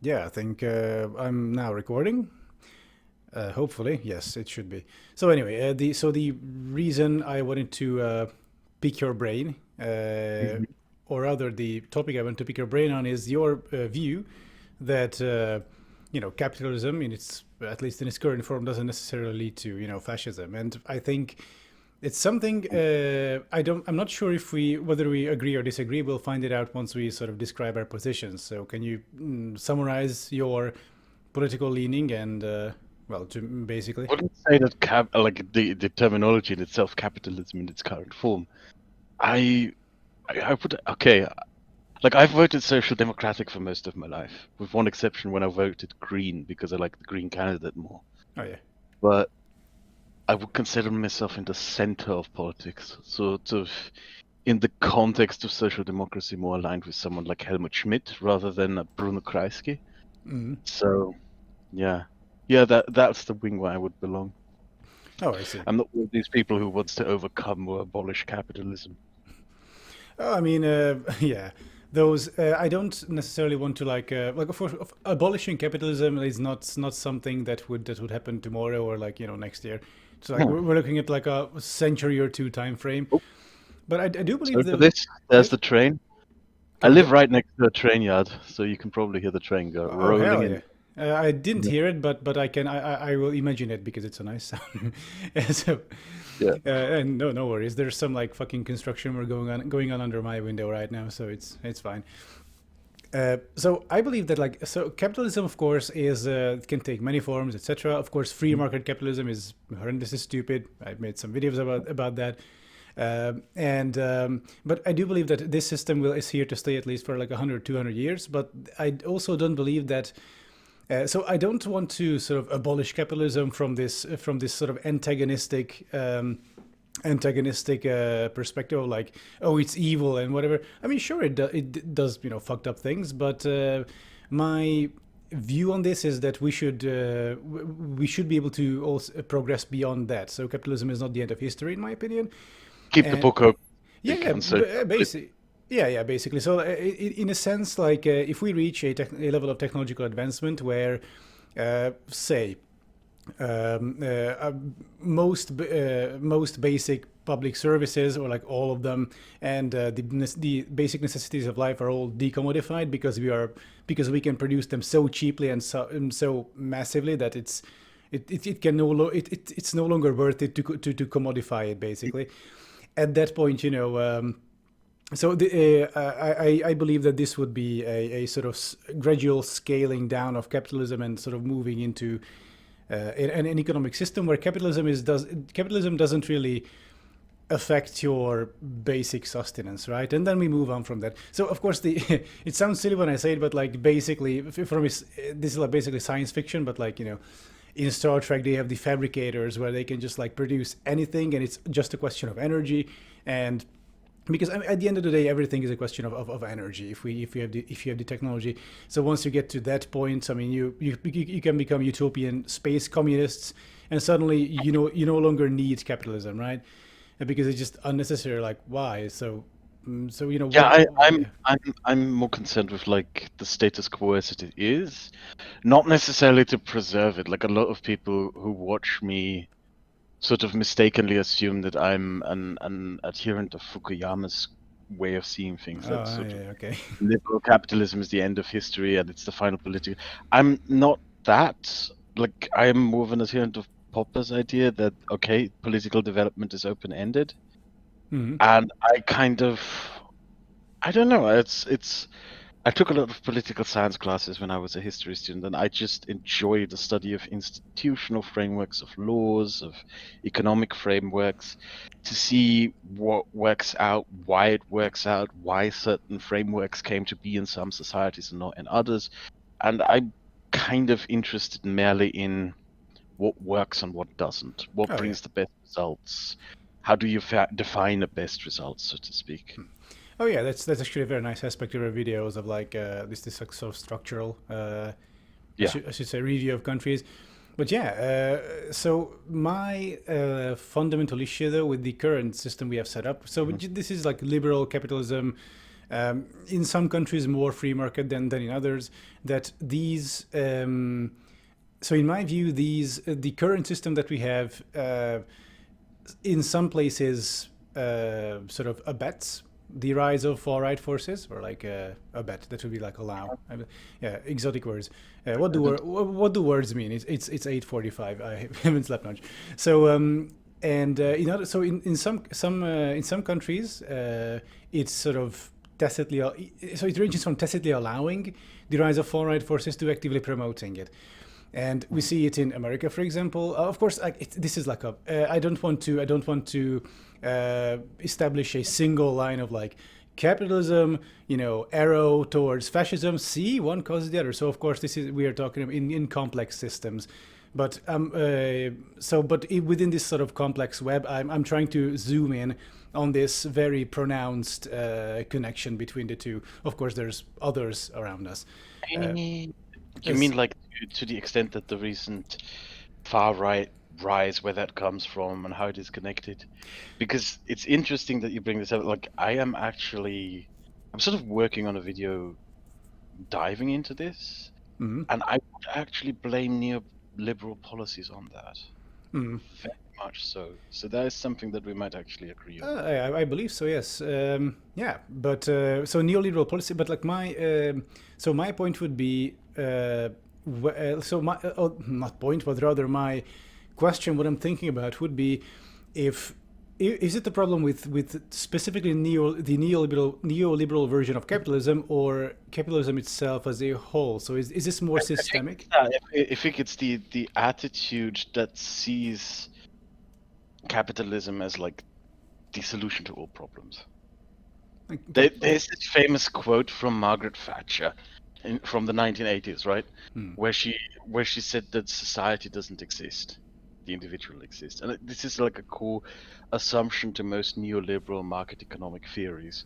Yeah, I think I'm now recording. Hopefully, yes, it should be. So anyway, the reason I wanted to pick your brain, Mhm. or rather, the topic I want to pick your brain on is your view that capitalism in its at least in its current form doesn't necessarily lead to fascism, and I think it's something I'm not sure if we whether we agree or disagree. We'll find it out once we sort of describe our positions. So can you summarize your political leaning and well, to basically. I wouldn't say that like the terminology in itself, capitalism in its current form. I I would okay. Like I've voted Social Democratic for most of my life, with one exception when I voted Green because I like the Green candidate more. Oh yeah. But I would consider myself in the center of politics, sort of in the context of social democracy, more aligned with someone like Helmut Schmidt rather than Bruno Kreisky. Mm. So yeah, yeah, that's the wing where I would belong. Oh, I see. I'm not one of these people who wants to overcome or abolish capitalism. Oh, I mean, yeah. Those I don't necessarily want to like of course abolishing capitalism is not something that would happen tomorrow or like next year. So like Hmm. we're looking at like a century or two time frame. Oh, But I do believe sorry for that. this. There's the train. I Can you live hear? right next to a train yard, so you can probably hear the train go Oh rolling hell yeah! in. I didn't Yeah. hear it, but I will imagine it because it's a nice sound. So, Yeah. and no worries. There's some like fucking construction work going on under my window right now, so it's fine. So I believe that capitalism, of course, is can take many forms, etc. Of course, free market capitalism is horrendously stupid. I've made some videos about that. And But I do believe that this system is here to stay at least for like 100, 200 years. But I also don't believe that. So I don't want to sort of abolish capitalism from this sort of antagonistic perspective of like, oh, it's evil and whatever. I mean, sure, it does fucked up things, but my view on this is that we should be able to also progress beyond that. So capitalism is not the end of history, in my opinion. Keep the And book open yeah, yeah, on social politics. basically. Yeah, basically. So, in a sense, like if we reach a level of technological advancement where, say, most basic public services, or like all of them, and the basic necessities of life are all decommodified because we can produce them so cheaply and so massively that it can it's no longer worth it to commodify it, basically. At that point, so I believe that this would be a sort of gradual scaling down of capitalism and sort of moving into an economic system where capitalism doesn't really affect your basic sustenance, right? And then we move on from that. So of course the it sounds silly when I say it, but like basically this is like basically science fiction, but like in Star Trek they have the fabricators where they can just like produce anything, and it's just a question of energy. And because I mean, at the end of the day, everything is a question of energy. If you have the technology, so once you get to that point, I mean, you can become utopian space communists, and suddenly you no longer need capitalism, right? Because it's just unnecessary. Like why? So Yeah, what? Yeah. I'm more concerned with like the status quo as it is, not necessarily to preserve it. Like a lot of people who watch me sort of mistakenly assume that I'm an adherent of Fukuyama's way of seeing things. That Oh sort of yeah. Okay. liberal capitalism is the end of history and it's the final political. I'm not that. Like I am more of an adherent of Popper's idea that okay, political development is open ended, Hmm. and I don't know. It's I took a lot of political science classes when I was a history student, and I just enjoy the study of institutional frameworks, of laws, of economic frameworks, to see what works out, why it works out, why certain frameworks came to be in some societies and not in others. And I'm kind of interested merely in what works and what doesn't, what Oh yeah. brings the best results. How do you define the best results, so to speak? Oh yeah. That's actually a very nice aspect of our videos of like this like, sort of structural. Yeah. I should say review of countries. But yeah, so my fundamental issue though with the current system we have set up, so Mhm. this is like liberal capitalism, In some countries more free market than in others, that these so in my view these the current system that we have in some places sort of abets the rise of far right forces, or like abet, that would be like allow. Yeah, exotic words. What do words mean? It's 8:45. I haven't slept much. So and so in some countries it's sort of tacitly, so it ranges from tacitly allowing the rise of far right forces to actively promoting it. And we see it in America, for example. Of course, this is like a. I don't want to establish a single line of like capitalism, arrow towards fascism. See, one causes the other. So of course, we are talking in complex systems. But within this sort of complex web, I'm trying to zoom in on this very pronounced connection between the two. Of course, there's others around us. You mean like to the extent that the recent far right rise, where that comes from and how it is connected? Because it's interesting that you bring this up. Like I'm sort of working on a video diving into this, and I would actually blame neoliberal policies on that. Very much so. So that is something that we might actually agree on. I believe so. Yes. Yeah. But so neoliberal policy. But like my point would be not point, but rather my question. What I'm thinking about would be if. Is it the problem with specifically the neoliberal version of capitalism, or capitalism itself as a whole? So is this more systemic? I think it's the attitude that sees capitalism as like the solution to all problems. There's this famous quote from Margaret Thatcher from the 1980s, right? Where she said that society doesn't exist, the individual exists. And this is like a core assumption to most neoliberal market economic theories.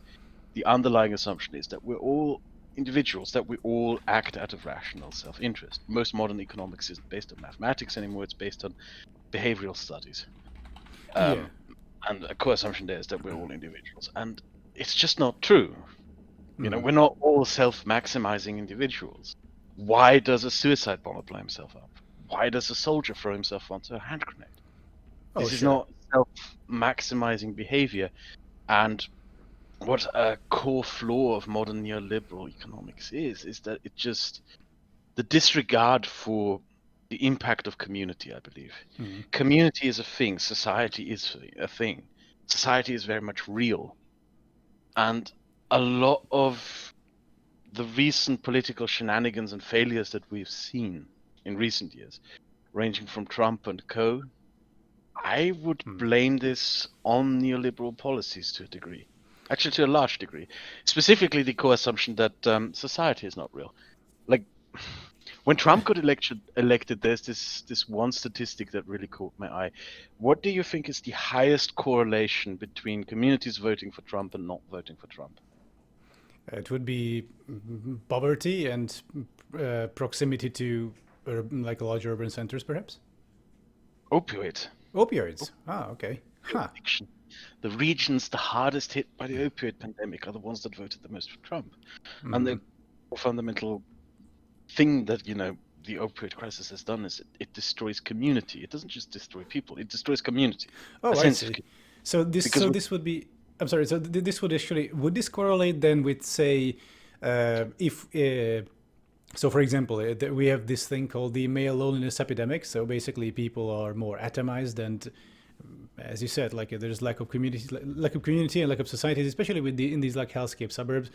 The underlying assumption is that we're all individuals, that we all act out of rational self-interest. Most modern economics isn't based on mathematics anymore, it's based on behavioral studies. And a core assumption there is that we're all individuals. And it's just not true. We're not all self-maximizing individuals. Why does a suicide bomber blow himself up? Why does a soldier throw himself onto a hand grenade? This is not self-maximizing behavior. And what a core flaw of modern neoliberal economics is that the disregard for the impact of community, I believe. Community is a thing. Society is a thing. Society is very much real. And a lot of the recent political shenanigans and failures that we've seen in recent years, ranging from Trump and co., I would blame this on neoliberal policies to a degree. Actually, to a large degree. Specifically, the core assumption that society is not real. Like, when Trump got elected, there's this one statistic that really caught my eye. What do you think is the highest correlation between communities voting for Trump and not voting for Trump? It would be poverty and proximity to like large urban centers, perhaps? Opioids. Ah, okay. Huh. The regions the hardest hit by the opioid pandemic are the ones that voted the most for Trump. And the fundamental thing that, the opioid crisis has done is it destroys community. It doesn't just destroy people, it destroys community. Oh, I see. So this would be, I'm sorry, so this would actually, would this correlate then with, say, so for example, we have this thing called the male loneliness epidemic. So basically people are more atomized, and as you said, like there's lack of community and lack of societies, especially in these like hellscape suburbs.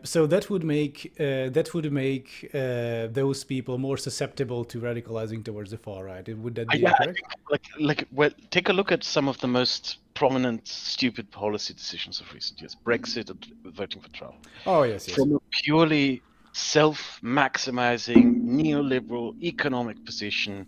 So that would make those people more susceptible to radicalizing towards the far right. Would that be correct? Well, take a look at some of the most prominent stupid policy decisions of recent years. Brexit and voting for Trump. Oh, yes. From a purely self-maximizing neoliberal economic position,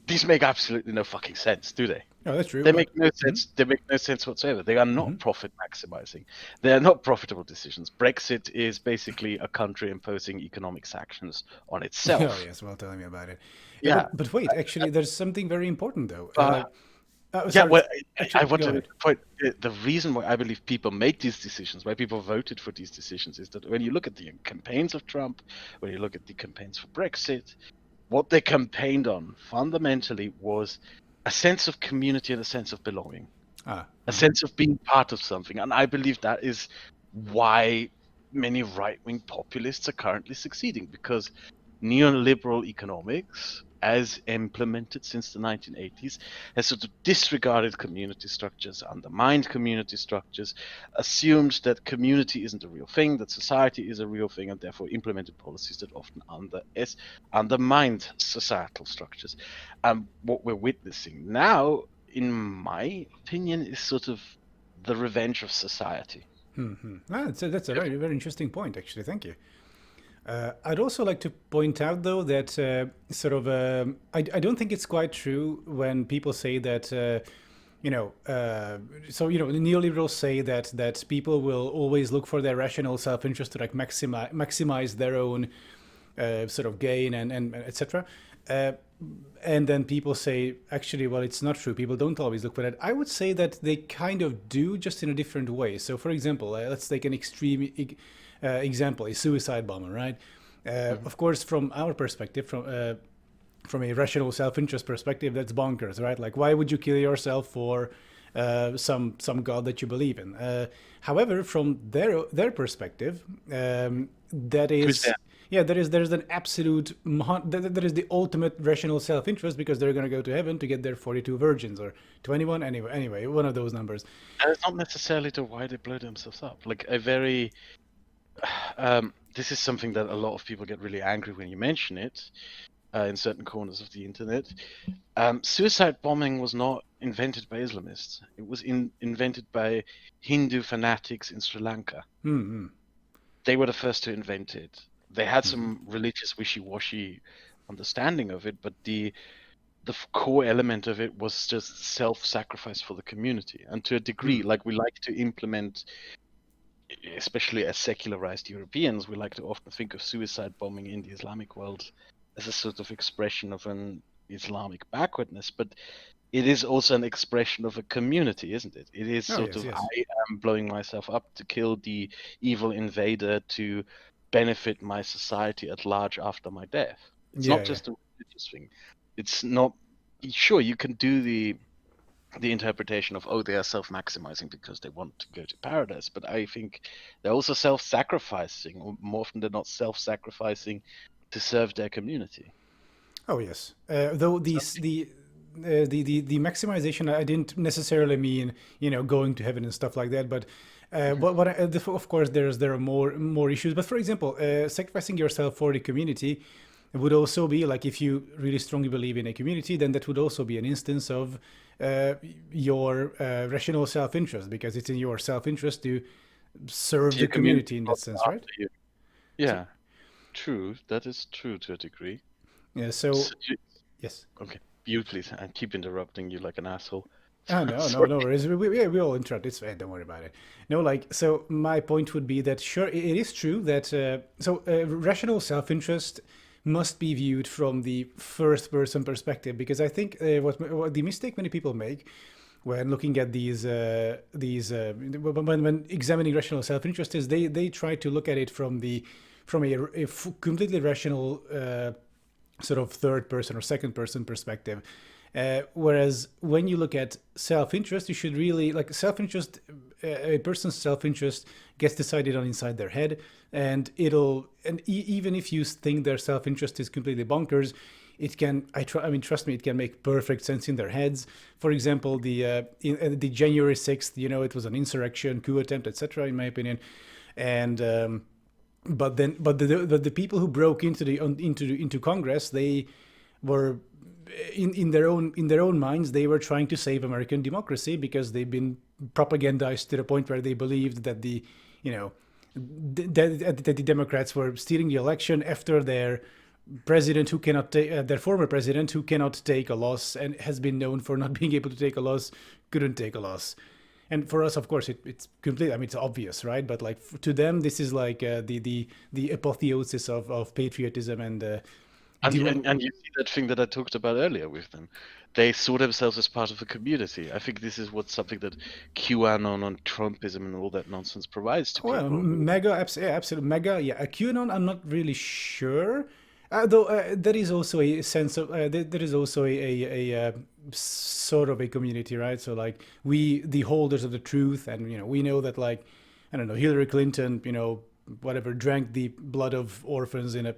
these make absolutely no fucking sense, do they? Oh, that's true. They make no sense. They make no sense whatsoever. They are not profit maximizing. They are not profitable decisions. Brexit is basically a country imposing economic sanctions on itself. Oh, yes. Well, tell me about it. Yeah. But wait, actually, there's something very important though. Yeah, Sorry, well, I actually, want go to ahead. point the reason why I believe people make these decisions, why people voted for these decisions, is that when you look at the campaigns of Trump, when you look at the campaigns for Brexit, what they campaigned on fundamentally was a sense of community and a sense of belonging, Ah, a sense of being part of something. And I believe that is why many right-wing populists are currently succeeding, because neoliberal economics, as implemented since the 1980s, has sort of disregarded community structures, undermined community structures, assumed that community isn't a real thing, that society is a real thing, and therefore implemented policies that often undermined societal structures. And what we're witnessing now, in my opinion, is sort of the revenge of society. that's a very, very interesting point, actually. Thank you. I'd also like to point out, though, that I don't think it's quite true when people say that, the neoliberals say that people will always look for their rational self-interest to like maximize their own sort of gain and etc. Uh, and then people say, actually, well, it's not true. People don't always look for that. I would say that they kind of do, just in a different way. So, for example, let's take an extreme example, a suicide bomber, right? Mhm. Of course, from our perspective, from a rational self-interest perspective, that's bonkers, right? Like, why would you kill yourself for some god that you believe in? However, from their perspective, that Who's is there? yeah, there's an absolute that is the ultimate rational self-interest because they're going to go to heaven to get their 42 virgins or 21 anyway, one of those numbers. And it's not necessarily to why they blow themselves up. Like a very this is something that a lot of people get really angry when you mention it in certain corners of the internet. Suicide bombing was not invented by Islamists. It was invented by Hindu fanatics in Sri Lanka. Hmm. They were the first to invent it. They had some religious wishy-washy understanding of it, but the core element of it was just self-sacrifice for the community. And to a degree, like we like to implement, especially as secularized Europeans, we like to often think of suicide bombing in the Islamic world as a sort of expression of an Islamic backwardness, but it is also an expression of a community, isn't it? It is Oh sort yes, of, yes. I am blowing myself up to kill the evil invader to benefit my society at large after my death. It's not Yeah, yeah. just a religious thing. It's not, sure, you can do the interpretation of, oh, they are self-maximizing because they want to go to paradise, but I think they're also self-sacrificing, or more often than not self-sacrificing to serve their community. Oh yes. Though the maximization, I didn't necessarily mean going to heaven and stuff like that, but Mhm. of course there are more issues. But for example, sacrificing yourself for the community would also be like if you really strongly believe in a community, then that would also be an instance of uh, your rational self-interest because it's in your self-interest to serve So the your community community in that follows sense, right? after you. So Yeah, true. That is true to a degree. yeah, So so yes. okay, you please. I keep interrupting you like an asshole. Oh no, no, Sorry. no worries. We all interrupt. It's fine. Don't worry about it. No, like so. My point would be that sure, it is true that rational self-interest must be viewed from the first-person perspective because I think what the mistake many people make when looking at these when examining rational self-interest is they try to look at it from a completely rational sort of third person or second person perspective. Whereas when you look at self-interest, you should really like self-interest. A person's self-interest gets decided on inside their head, and even if you think their self-interest is completely bonkers, it can. I mean, trust me, it can make perfect sense in their heads. For example, the January 6th, it was an insurrection, coup attempt, etc. In my opinion, and but the people who broke into Congress, they were in their own minds they were trying to save American democracy because they've been propagandized to the point where they believed that you know that the Democrats were stealing the election after their former president who cannot take a loss and has been known for not being able to take a loss couldn't take a loss. And for us, of course, it's complete. I mean, it's obvious, right? But like to them, this is like the apotheosis of patriotism Do you And you see that thing that I talked about earlier with them. They saw themselves as part of a community. I think this is something that QAnon and Trumpism and all that nonsense provides to Well, people. mega, absolute mega. Yeah, a QAnon. I'm not really sure. Though there is also a sense of there is also sort of a community, right? So like we, the holders of the truth, and we know that, like, I don't know, Hillary Clinton, whatever, drank the blood of orphans in a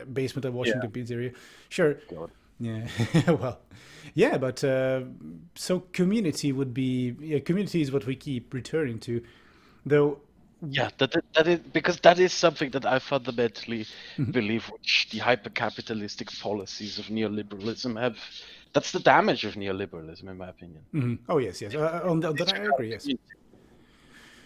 basement of Yeah. Washington pizzeria. Sure. God. Yeah. Well, yeah, but so community would be, yeah, community is what we keep returning to, though. Yeah, that is because that is something that I fundamentally believe, which the hyper-capitalistic policies of neoliberalism have. That's the damage of neoliberalism, in my opinion. Oh yes, yes. On that I agree. Yes.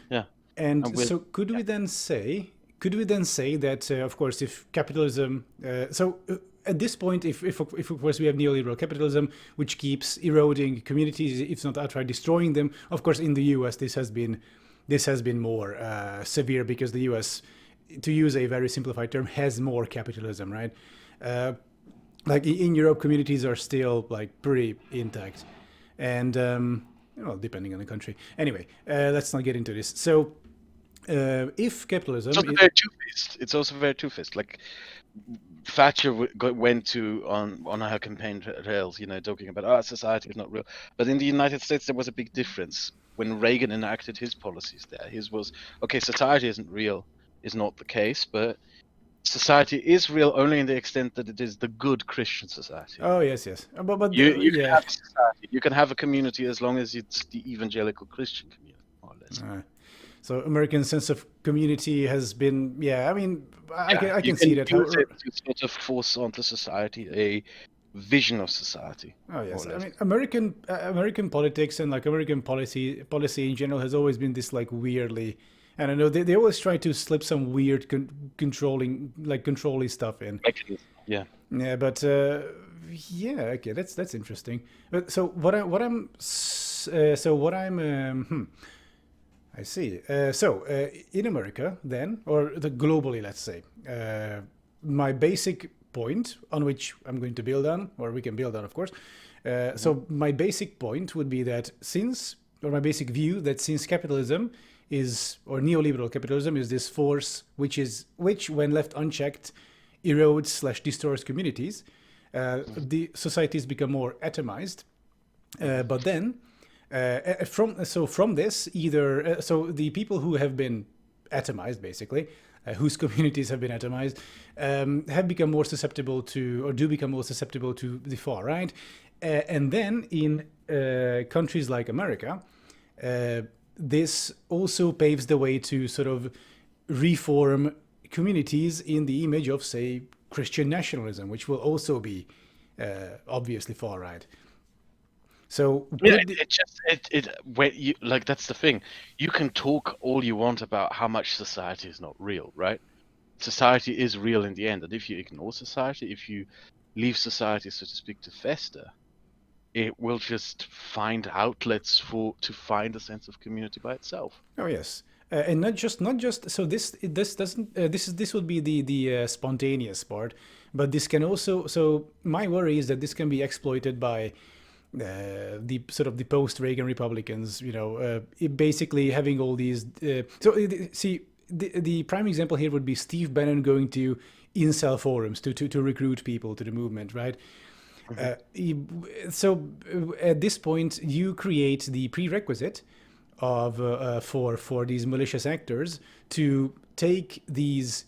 Yeah, And with so could we then say that, of course, if capitalism, at this point, if of course we have neoliberal capitalism, which keeps eroding communities, if not outright destroying them. Of course, in the U.S. this has been more severe, because the U.S., to use a very simplified term, has more capitalism, right? Like in Europe, communities are still like pretty intact, and well, depending on the country. Anyway, let's not get into this. So, if capitalism, it's also very two-faced. It's also very two-faced. Like Thatcher went to on her campaign trails, talking about society is not real. But in the United States, there was a big difference when Reagan enacted his policies. There, his was okay. Society isn't real, is not the case, but society is real only in the extent that it is the good Christian society. oh yes, yes, but You can yeah. have a society, you can have a community as long as it's the evangelical Christian community, more or less. So American sense of community has been, yeah. I mean, I You can see that. use it to sort of force onto society a vision of society. Oh yes, more or I less. mean American politics and like American policy in general has always been this like weirdly, I don't know. They always try to slip some weird controlling stuff in. Mechanism. Yeah. Yeah, but yeah, okay, that's interesting. But so I see. In America, then, or globally, let's say, my basic point on which I'm going to build on, or we can build on, of course. So my basic point would be that my basic view that since capitalism is, or neoliberal capitalism is this force which, when left unchecked, erodes / destroys communities, the societies become more atomized. But then, from this, either the people who have been atomized, basically, whose communities have been atomized, have become more susceptible to, or do become more susceptible to the far right, and then in countries like America, this also paves the way to sort of reform communities in the image of, say, Christian nationalism, which will also be obviously far right. So Yeah, when you like, that's the thing. You can talk all you want about how much society is not real, right? Society is real in the end, and if you ignore society, if you leave society, so to speak, to fester, it will just find outlets to find a sense of community by itself. Oh yes, and not just. So this doesn't. This would be the spontaneous part, but this can also. So my worry is that this can be exploited by the sort of the post-Reagan Republicans. Basically having all these. See, the prime example here would be Steve Bannon going to incel forums to recruit people to the movement, right? So at this point, you create the prerequisite of for these malicious actors to take these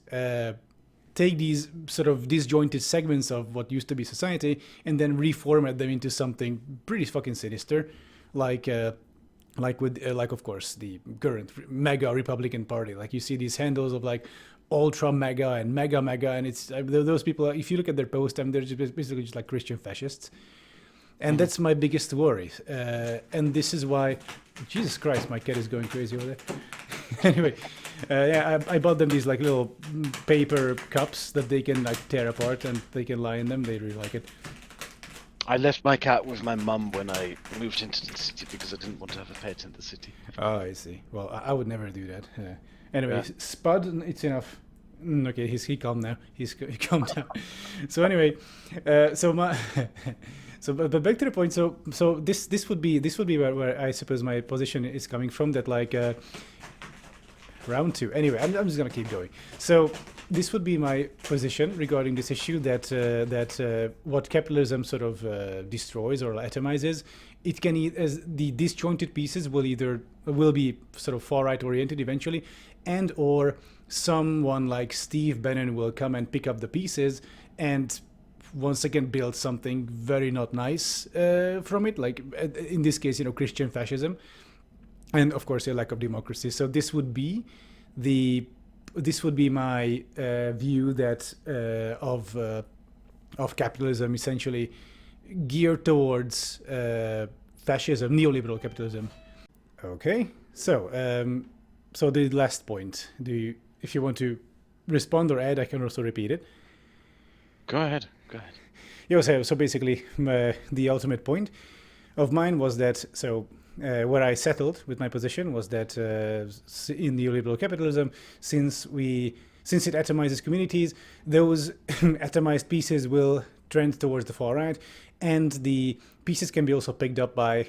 sort of disjointed segments of what used to be society and then reformat them into something pretty fucking sinister, like of course the current mega Republican Party. Like you see these handles of like ultra mega and mega mega, and it's those people. If you look at their post, they're just basically just like Christian fascists, and that's my biggest worry. And this is why, Jesus Christ, my cat is going crazy over there. Anyway, yeah, I bought them these like little paper cups that they can like tear apart and they can lie in them. They really like it. I left my cat with my mum when I moved into the city because I didn't want to have a pet in the city. Oh, I see. Well, I would never do that. Anyway, Yeah. Spud, it's enough. Okay, he calm now. He calmed down. So anyway, so my but back to the point. So this would be where I suppose my position is coming from. That like round two. Anyway, I'm just gonna keep going. So this would be my position regarding this issue that what capitalism sort of destroys or atomizes, it can as the disjointed pieces will be sort of far right oriented eventually, and or someone like Steve Bannon will come and pick up the pieces and once again build something very not nice from it, like in this case, Christian fascism, and of course a lack of democracy. So the this would be my view that of capitalism, essentially geared towards fascism, neoliberal capitalism. Okay, so the last point. If you want to respond or add, I can also repeat it. Go ahead. Go ahead. Yeah, so basically, the ultimate point of mine was that where I settled with my position was that in neoliberal capitalism, since it atomizes communities, those atomized pieces will trend towards the far right, and the pieces can be also picked up by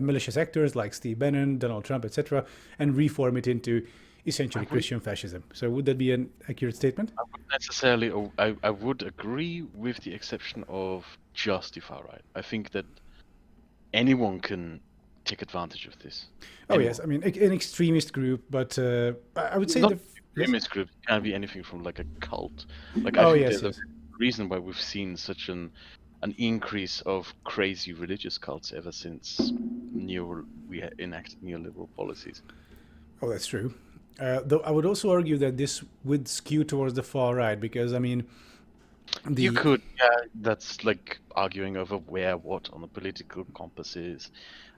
malicious actors like Steve Bannon, Donald Trump, etc., and reform it into essentially Christian fascism. So would that be an accurate statement? I wouldn't necessarily. I would agree with the exception of just the far right. I think that anyone can take advantage of this. Oh Anyone. yes, I mean an extremist group, but I would say Not the yes. extremist group. It can be anything from like a cult. Like I Oh think yes, there's a yes. reason why we've seen such an increase of crazy religious cults ever since we enacted neoliberal policies. Oh, that's true. Though I would also argue that this would skew towards the far right because I mean You the could, yeah, that's like arguing over where what on the political compass is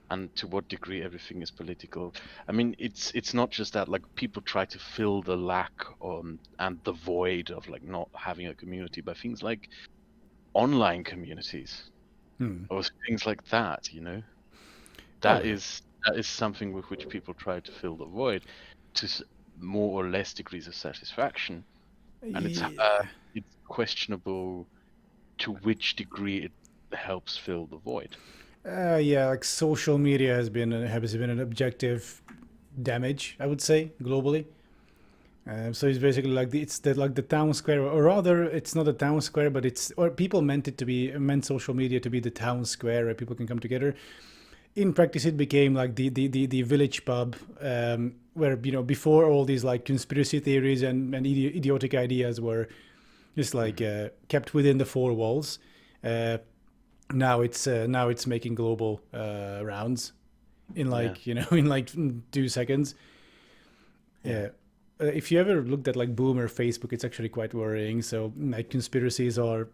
and to what degree everything is political. I mean, it's not just that like people try to fill the lack and the void of like not having a community by things like online communities or things like that, you know. oh That yeah. is something with which people try to fill the void to more or less degrees of satisfaction, and Yeah. it's questionable to which degree it helps fill the void. Yeah, like social media has been an objective damage, I would say, globally. So it's basically like the town square, or rather, it's not a town square, but or people meant social media to be the town square where people can come together. In practice, it became like the village pub, where before all these like conspiracy theories and idiotic ideas were just like Mhm. kept within the four walls. Uh, now it's making global rounds in Yeah, like in like 2 seconds. yeah. Yeah. If you ever looked at like boomer Facebook, it's actually quite worrying. So like conspiracies are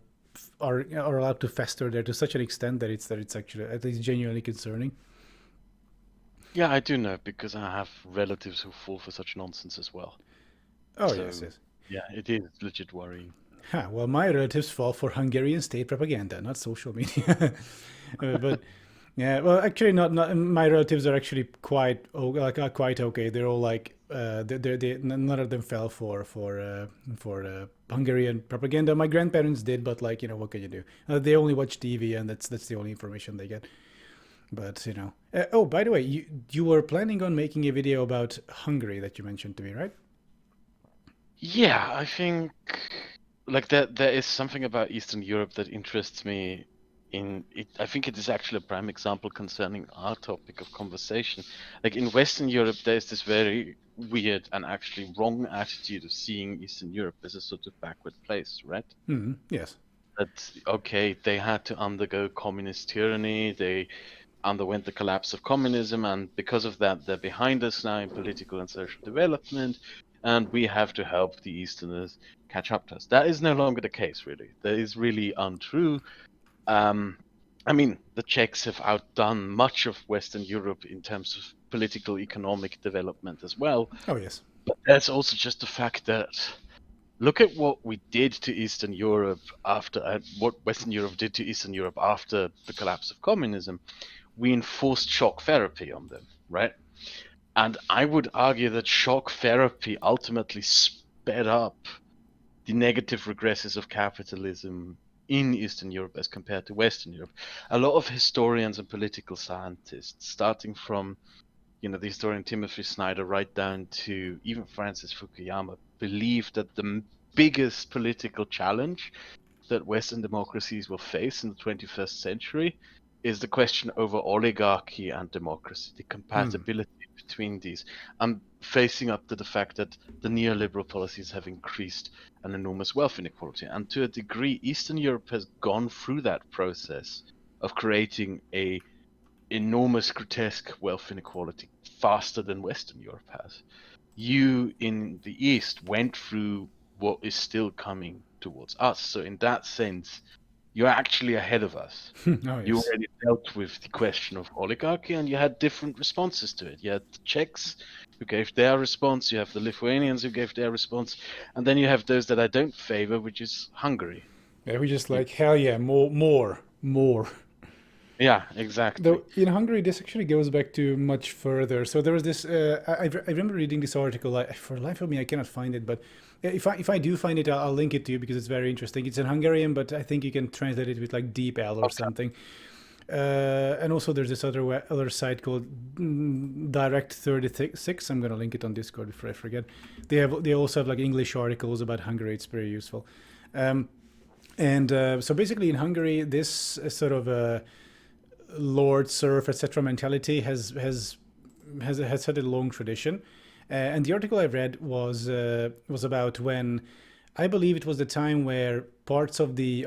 allowed to fester there to such an extent that it's actually at least genuinely concerning. Yeah, I do know because I have relatives who fall for such nonsense as well. Oh yes, So yes. yeah, it is legit worrying. Ha, well, my relatives fall for Hungarian state propaganda, not social media. But yeah, well, actually, not my relatives are actually quite okay. They're all like none of them fell for Hungarian propaganda. My grandparents did, but like what can you do? They only watch TV, and that's the only information they get. But oh, by the way, you were planning on making a video about Hungary that you mentioned to me, right? Yeah, I think like there is something about Eastern Europe that interests me in it. I think it is actually a prime example concerning our topic of conversation. Like in Western Europe, there's this very weird and actually wrong attitude of seeing Eastern Europe as a sort of backward place, right? Yes. That okay, they had to undergo communist tyranny, they underwent the collapse of communism, and because of that, they're behind us now in political and social development, and we have to help the Easterners catch up to us. That is no longer the case, really. That is really untrue. Um, I mean, the Czechs have outdone much of Western Europe in terms of political economic development as well. Oh yes. But that's also just the fact that look at what we did to Eastern Europe after what Western Europe did to Eastern Europe after the collapse of communism. We enforced shock therapy on them, right? And I would argue that shock therapy ultimately sped up the negative regresses of capitalism in Eastern Europe as compared to Western Europe. A lot of historians and political scientists, starting from the historian Timothy Snyder right down to even Francis Fukuyama, believe that the biggest political challenge that Western democracies will face in the 21st century is the question over oligarchy and democracy, the compatibility between these, and facing up to the fact that the neoliberal policies have increased an enormous wealth inequality. And to a degree, Eastern Europe has gone through that process of creating a enormous grotesque wealth inequality faster than Western Europe has. You in the East went through what is still coming towards us. So in that sense, you're actually ahead of us. Oh You yes. already dealt with the question of oligarchy and you had different responses to it. You had the Czechs who gave their response, you have the Lithuanians who gave their response, and then you have those that I don't favor, which is Hungary. Yeah, we just You- like hell yeah, more. Yeah, exactly. Though in Hungary, this actually goes back to much further. So there was this. I remember reading this article. For the life of me, I cannot find it. But if I do find it, I'll link it to you because it's very interesting. It's in Hungarian, but I think you can translate it with like Deep L or Okay. something. And also there's this other site called Direct 36. I'm gonna link it on Discord before I forget. They also have like English articles about Hungary. It's very useful. Um, and so basically in Hungary, this sort of lord, serf, etc. mentality has had a long tradition. And the article I read was about when I believe it was the time where parts of the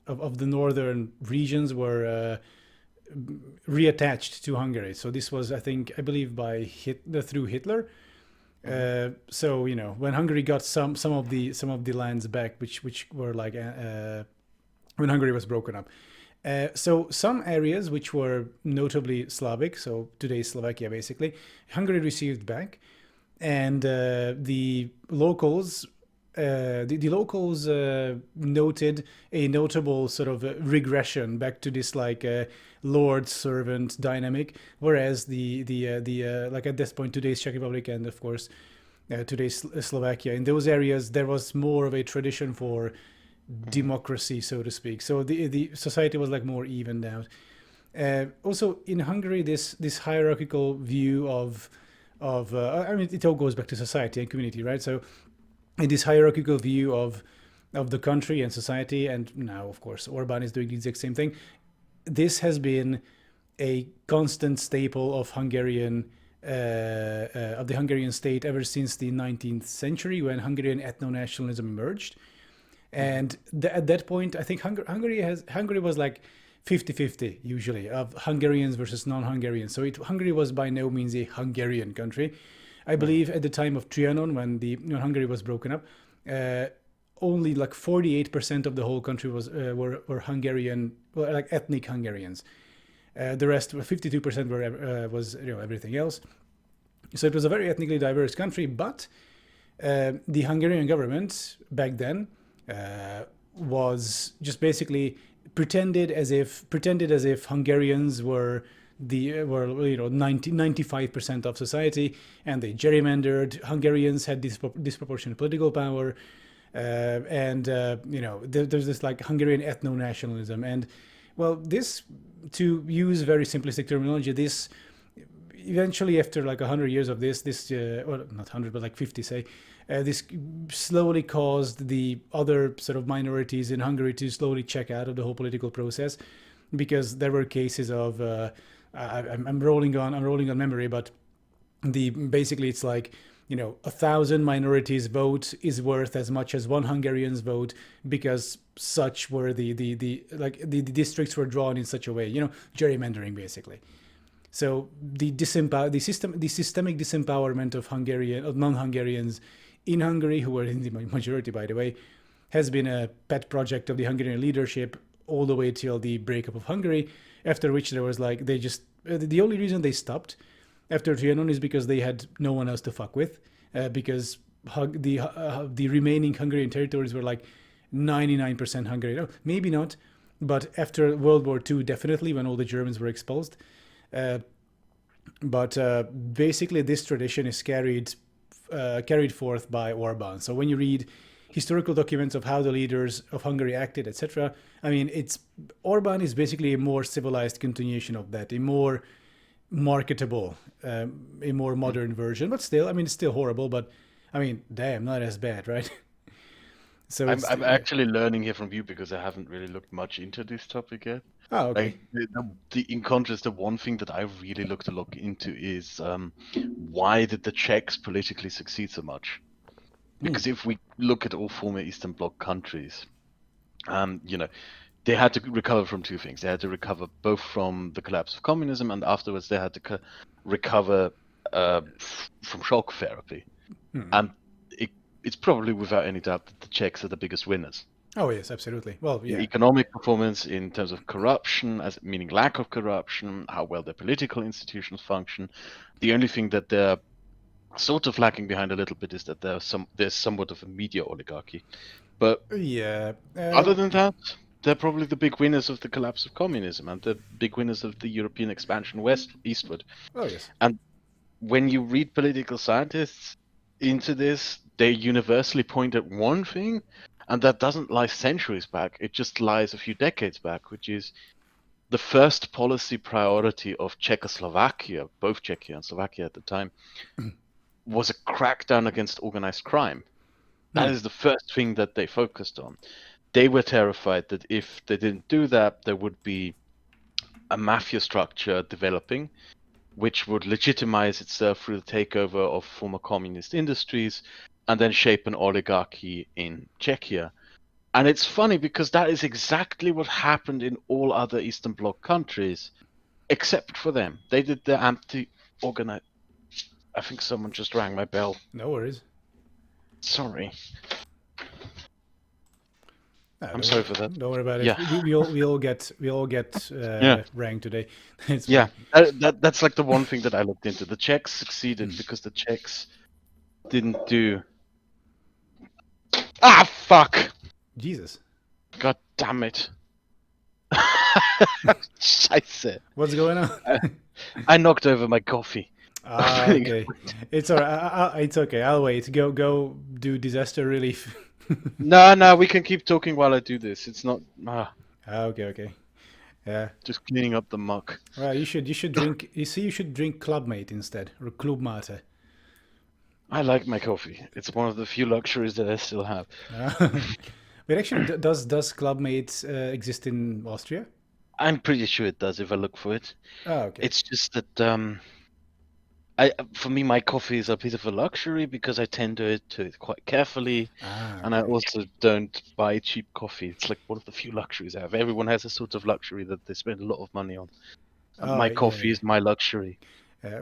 northern regions were reattached to Hungary. So this was, I believe, through Hitler. Mhm. So when Hungary got some of the lands back, which were like when Hungary was broken up. So some areas which were notably Slavic, so today's Slovakia basically, Hungary received back, and the locals noted a notable sort of regression back to this like lord servant dynamic, whereas the like at this point today's Czech Republic and of course today's Slovakia, in those areas there was more of a tradition for Mhm. democracy, so to speak. So the society was like more evened out. Also in Hungary, this hierarchical view of I mean it all goes back to society and community, right? So in this hierarchical view of the country and society, and now of course Orban is doing the exact same thing. This has been a constant staple of the Hungarian state ever since the 19th century when Hungarian ethno-nationalism emerged. Mhm. And at that point, I think Hungary was like 50-50 usually of Hungarians versus non-Hungarians. So Hungary was by no means a Hungarian country. I Right. believe at the time of Trianon, when Hungary was broken up, uh, only like 48% of the whole country were Hungarian, well, like ethnic Hungarians. The rest, 52%, was everything else. So it was a very ethnically diverse country, but the Hungarian government back then uh, was just basically pretended as if Hungarians were 95% of society, and they gerrymandered. Hungarians had disproportionate political power, and there's this like Hungarian ethno-nationalism, and well, this, to use very simplistic terminology, this eventually after like 100 years of this well, not 100 but like 50 say, this slowly caused the other sort of minorities in Hungary to slowly check out of the whole political process, because there were cases of I'm rolling on memory, but the basically it's like 1,000 minorities vote is worth as much as one Hungarian's vote, because such were the districts were drawn in such a way, gerrymandering basically. So the systemic disempowerment of non-Hungarians in Hungary, who were in the majority, by the way, has been a pet project of the Hungarian leadership all the way till the breakup of Hungary. After which there was like they just the only reason they stopped after Trianon is because they had no one else to fuck with, because the remaining Hungarian territories were like 99% Hungarian. No, maybe not, but after World War II, definitely, when all the Germans were expulsed. Uh, but basically, this tradition is carried forth by Orban. So when you read historical documents of how the leaders of Hungary acted, etc. I mean, it's Orban is basically a more civilized continuation of that, a more marketable, a more modern version. But still, I mean, it's still horrible. But I mean, damn, not as bad, right? So I'm it's I'm actually learning here from you because I haven't really looked much into this topic yet. oh, okay. Like in contrast, the one thing that I really look into is why did the Czechs politically succeed so much? Because if we look at all former Eastern Bloc countries, you know, they had to recover from two things. They had to recover both from the collapse of communism, and afterwards they had to recover from shock therapy. And it's probably without any doubt that the Czechs are the biggest winners. Oh yes, absolutely. Well, In yeah. economic performance, in terms of corruption, as meaning lack of corruption, how well their political institutions function. The only thing that they're sort of lacking behind a little bit is that there's somewhat of a media oligarchy. But Yeah. other than that, they're probably the big winners of the collapse of communism and the big winners of the European expansion eastward. Oh yes. And when you read political scientists into this, they universally point at one thing, and that doesn't lie centuries back. It just lies a few decades back, which is the first policy priority of Czechoslovakia, both Czechia and Slovakia at the time, was a crackdown against organized crime. That is the first thing that they focused on. They were terrified that if they didn't do that, there would be a mafia structure developing, which would legitimize itself through the takeover of former communist industries and then shape an oligarchy in Czechia. And it's funny because that is exactly what happened in all other Eastern Bloc countries, except for them. They did the anti-organized. I think someone just rang my bell. No worries. Sorry. I'm Don't sorry for that. Don't worry about it. Yeah. We all get Yeah. ranked today. It's Yeah, fine. that's like the one thing that I looked into. The Czechs succeeded because the Czechs didn't do. Ah, fuck! Jesus. God damn it! Scheiße! What's going on? I knocked over my coffee. Ah, okay. It's all right. It's okay. I'll wait. Go do disaster relief. No, we can keep talking while I do this. It's not. Okay. Yeah. Just cleaning up the muck. Well, you should drink. You see, you should drink Clubmate instead or Club Mate. I like my coffee. It's one of the few luxuries that I still have. But actually, does Clubmate exist in Austria? I'm pretty sure it does if I look for it. Oh, okay. It's just that for me, my coffee is a bit of a luxury because I tend to it quite carefully, and I also don't buy cheap coffee. It's like one of the few luxuries I have. Everyone has a sort of luxury that they spend a lot of money on. And Oh, my yeah, coffee yeah. is my luxury.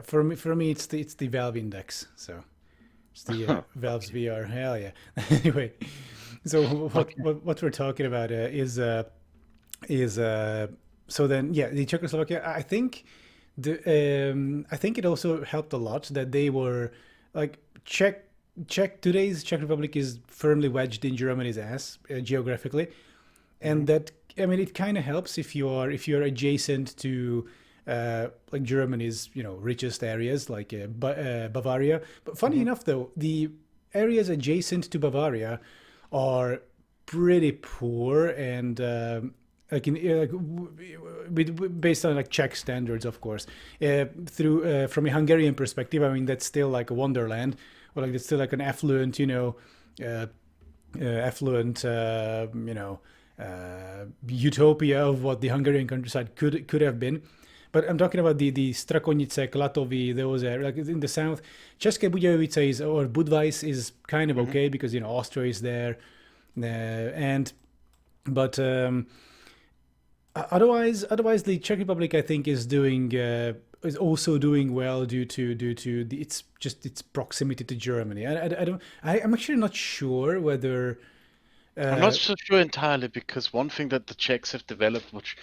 For me, it's the Valve Index. So it's the Valve's VR. Hell yeah. Anyway, so what we're talking about is so then yeah, the Czechoslovakia. I think it also helped a lot that they were like today's Czech Republic is firmly wedged in Germany's ass geographically, and that I mean it kind of helps if you're adjacent to like Germany's richest areas like Bavaria. But funny enough though, the areas adjacent to Bavaria are pretty poor and like based on like Czech standards, of course. Through from a Hungarian perspective, I mean that's still like a wonderland, or like it's still like an affluent, uh, affluent, utopia of what the Hungarian countryside could have been. But I'm talking about the Strakonice, Klatovy, those like in the south. České Budějovice is or Budweis is kind of okay because Austria is there, and but otherwise the Czech Republic I think is also doing well due to its proximity to Germany. I'm actually not sure whether. I'm not so sure entirely because one thing that the Czechs have developed, which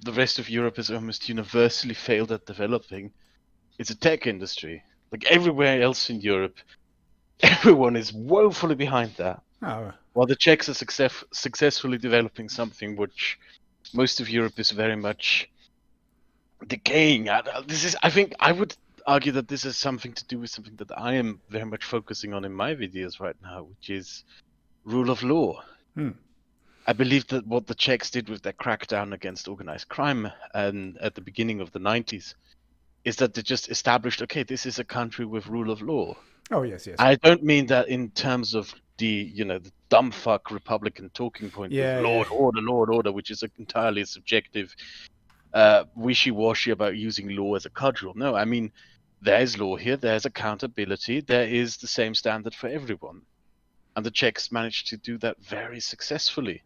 the rest of Europe has almost universally failed at developing, is a tech industry. Like everywhere else in Europe, everyone is woefully behind that. Oh, While the Czechs are successfully developing something which most of Europe is very much decaying at. I think I would argue that this has something to do with something that I am very much focusing on in my videos right now, which is rule of law. Hmm. I believe that what the Czechs did with their crackdown against organized crime and at the beginning of the 90s is that they just established, okay, this is a country with rule of law. Oh, yes, yes. I don't mean that in terms of the dumb fuck Republican talking point with Yeah, yeah. law and order, which is entirely subjective, wishy-washy about using law as a cudgel. No, I mean, there is law here, there's accountability, there is the same standard for everyone. And the Czechs managed to do that very successfully,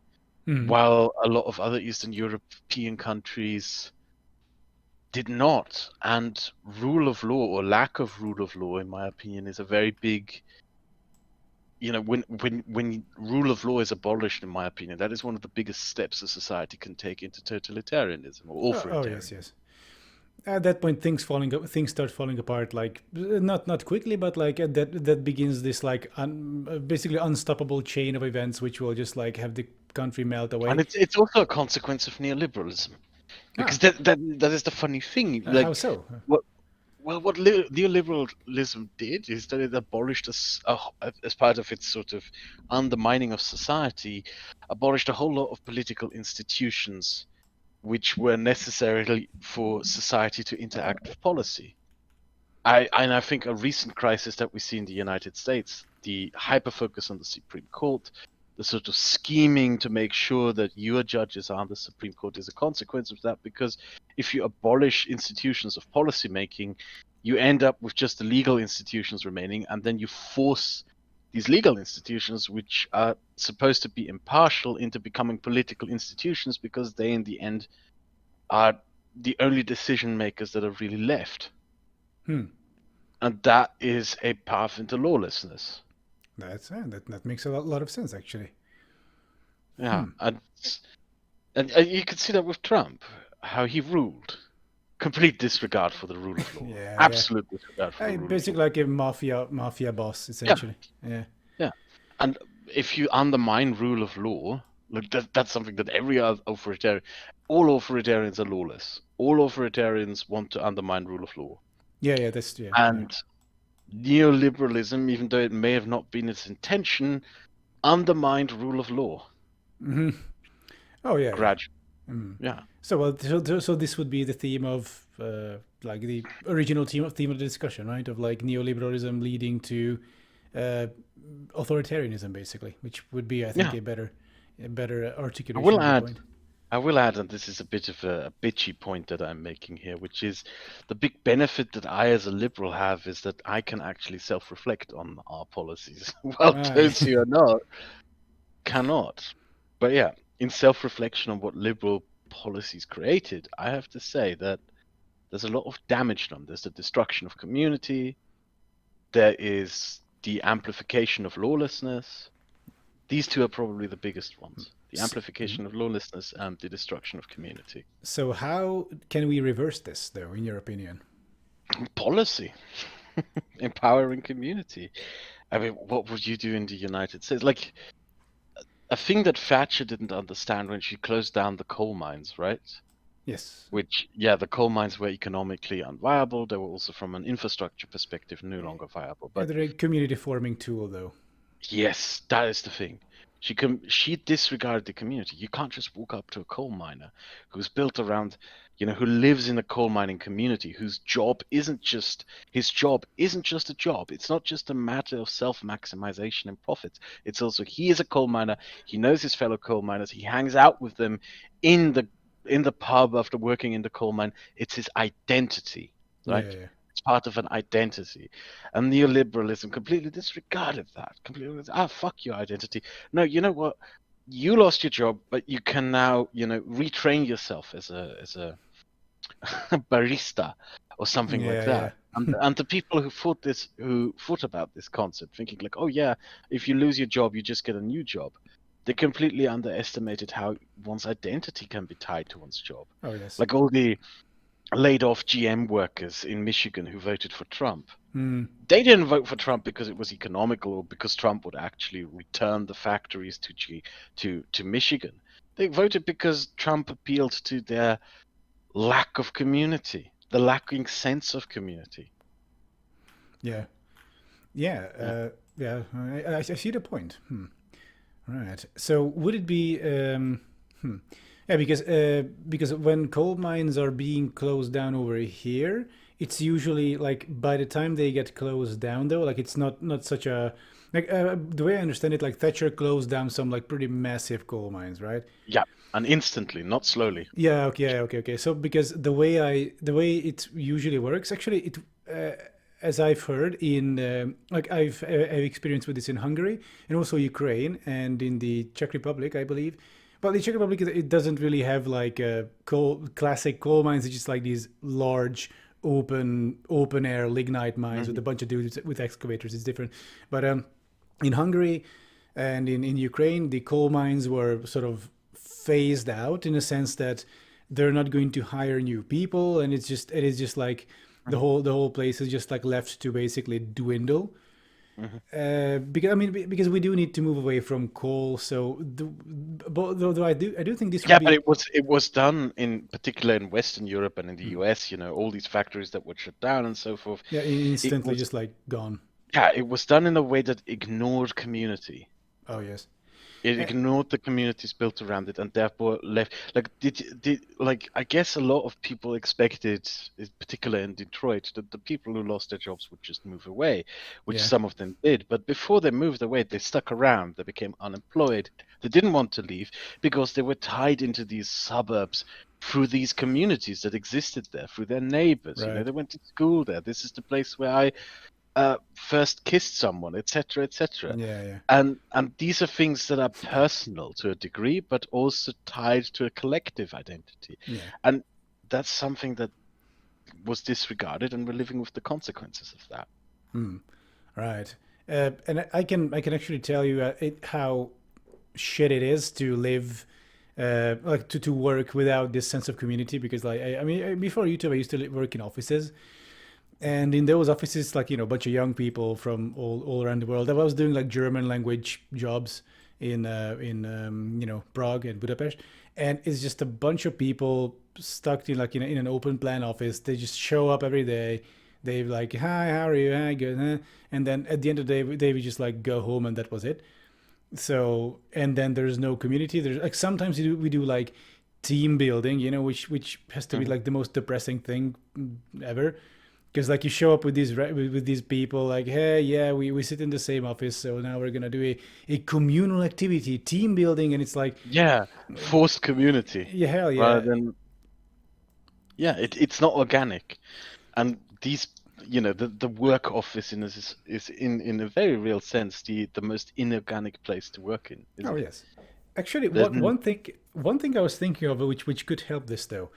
Hmm. while a lot of other Eastern European countries did not. And rule of law or lack of rule of law, in my opinion, is a very big, when rule of law is abolished, in my opinion, that is one of the biggest steps a society can take into totalitarianism or Oh, yes, authoritarian. yes. At that point, things start falling apart. Like not quickly, but like that begins this like basically unstoppable chain of events, which will just like have the country melt And away. it's also a consequence of neoliberalism, because Ah, that is the funny thing. how Like, so? what what neoliberalism did is that it abolished as part of its sort of undermining of society, abolished a whole lot of political institutions which were necessary for society to interact with policy. I think a recent crisis that we see in the United States, the hyper focus on the Supreme Court, the sort of scheming to make sure that your judges are on the Supreme Court is a consequence of that. Because if you abolish institutions of policy making, you end up with just the legal institutions remaining, and then you force these legal institutions, which are supposed to be impartial, into becoming political institutions because they, in the end, are the only decision makers that are really left. Hmm. And that is a path into lawlessness. That makes a lot of sense actually. Yeah, Hmm. and you can see that with Trump, how he ruled. Complete disregard for the rule of law. Yeah, yeah. Absolute disregard for the rule of Basically law. like a mafia boss Yeah, essentially. Yeah. yeah. And if you undermine rule of law, look, that's something that every other all authoritarians are lawless. All authoritarians want to undermine rule of law. Yeah, yeah. That's yeah, yeah. And neoliberalism, even though it may have not been its intention, undermined rule of law Hmm. Oh yeah, yeah. gradually. Yeah. So well, so this would be the theme of like the original theme of the discussion, right? Of like neoliberalism leading to uh, authoritarianism, basically, which would be, I think, Yeah. a better I articulation will of the add point. I will add, and this is a bit of a bitchy point that I'm making here, which is the big benefit that I, as a liberal, have is that I can actually self-reflect on our policies, while Ah, those who are not cannot. But yeah, in self-reflection on what liberal policies created, I have to say that there's a lot of damage done. There's the destruction of community. There is the amplification of lawlessness. These two are probably the biggest ones: the amplification of lawlessness and the destruction of community. so how can we reverse this, though, in your opinion? Policy, empowering community. I mean, what would you do in the United States? Like, a thing that Thatcher didn't understand when she closed down the coal mines, right? Yes. Which, yeah, the coal mines were economically unviable. They were also, from an infrastructure perspective, no longer viable. But They're a community forming tool, though. yes, that is the thing. She disregarded the community. You can't just walk up to a coal miner who's built around, who lives in a coal mining community, whose job isn't just his job isn't just a job. It's not just a matter of self-maximization and profits. It's also, he is a coal miner. He knows his fellow coal miners. He hangs out with them in the pub after working in the coal mine. It's his identity, Yeah, right? yeah. It's part of an identity. And neoliberalism completely disregarded that. Completely, fuck your identity. No, you know what? You lost your job, but you can now, retrain yourself as a barista or something like Yeah, yeah. that. And the people who thought about this concept, thinking like, oh yeah, if you lose your job, you just get a new job. They completely underestimated how one's identity can be tied to one's job. Oh, yes. Like all the laid off GM workers in Michigan who voted for Trump. Hmm. They didn't vote for Trump because it was economical or because Trump would actually return the factories to Michigan. They voted because Trump appealed to their lack of community, the lacking sense of community. Yeah. Yeah. Yeah. Yeah. I see the point. Hmm. Right. So would it be yeah, because when coal mines are being closed down over here, it's usually like by the time they get closed down though, like it's not such a like the way I understand it, like Thatcher closed down some like pretty massive coal mines, right? Yeah, and instantly, not slowly. Yeah, okay. So because the way it usually works, actually, it as I've heard in like I've experienced with this in Hungary and also Ukraine and in the Czech Republic, I believe. But the Czech Republic, it doesn't really have like classic coal mines. It's just like these large open air lignite mines with Hmm. a bunch of dudes with excavators. It's different. But in Hungary and in Ukraine, the coal mines were sort of phased out in a sense that they're not going to hire new people, and it is just like the whole place is just like left to basically dwindle. Hmm. Because I mean, because we do need to move away from coal. So, but though I do think this would Yeah, but be it was done in particular in Western Europe and in the hmm, US, all these factories that would shut down and so forth. yeah, It instantly was just like gone. yeah, it was done in a way that ignored community. Oh yes, It uh, ignored the communities built around it and therefore left like did like I guess a lot of people expected, in particular in Detroit, that the people who lost their jobs would just move away, which yeah, some of them did. But before they moved away, they stuck around, they became unemployed. They didn't want to leave because they were tied into these suburbs through these communities that existed there, through their neighbors. right, They went to school there. This is the place where I first kissed someone, etc., etc. yeah, And these are things that are personal to a degree, but also tied to a collective identity. yeah. And that's something that was disregarded, and we're living with the consequences of that. Right. And I can actually tell you how shit it is to live like to work without this sense of community because like I mean before YouTube I used to work in offices and in those offices like a bunch of young people from all around the world. I was doing like German language jobs in Prague and Budapest, and it's just a bunch of people stuck in like in an open plan office. They just show up every day. They like, hi, how are you? Hi, good. Huh? And then at the end of the day, they would just like go home, and that was it. So, and then there's no community. There's like sometimes we do like team building, which has to be Mhm. like the most depressing thing ever. Because like you show up with with these people, like, hey, yeah, we sit in the same office, so now we're gonna do a communal activity, team building, and it's like, Yeah, forced community yeah, hell rather yeah, than yeah, it's not organic. And these, the work office is in a very real sense the most inorganic place to work in, oh isn't it? yes. Actually, There's one thing I was thinking of, which could help this though,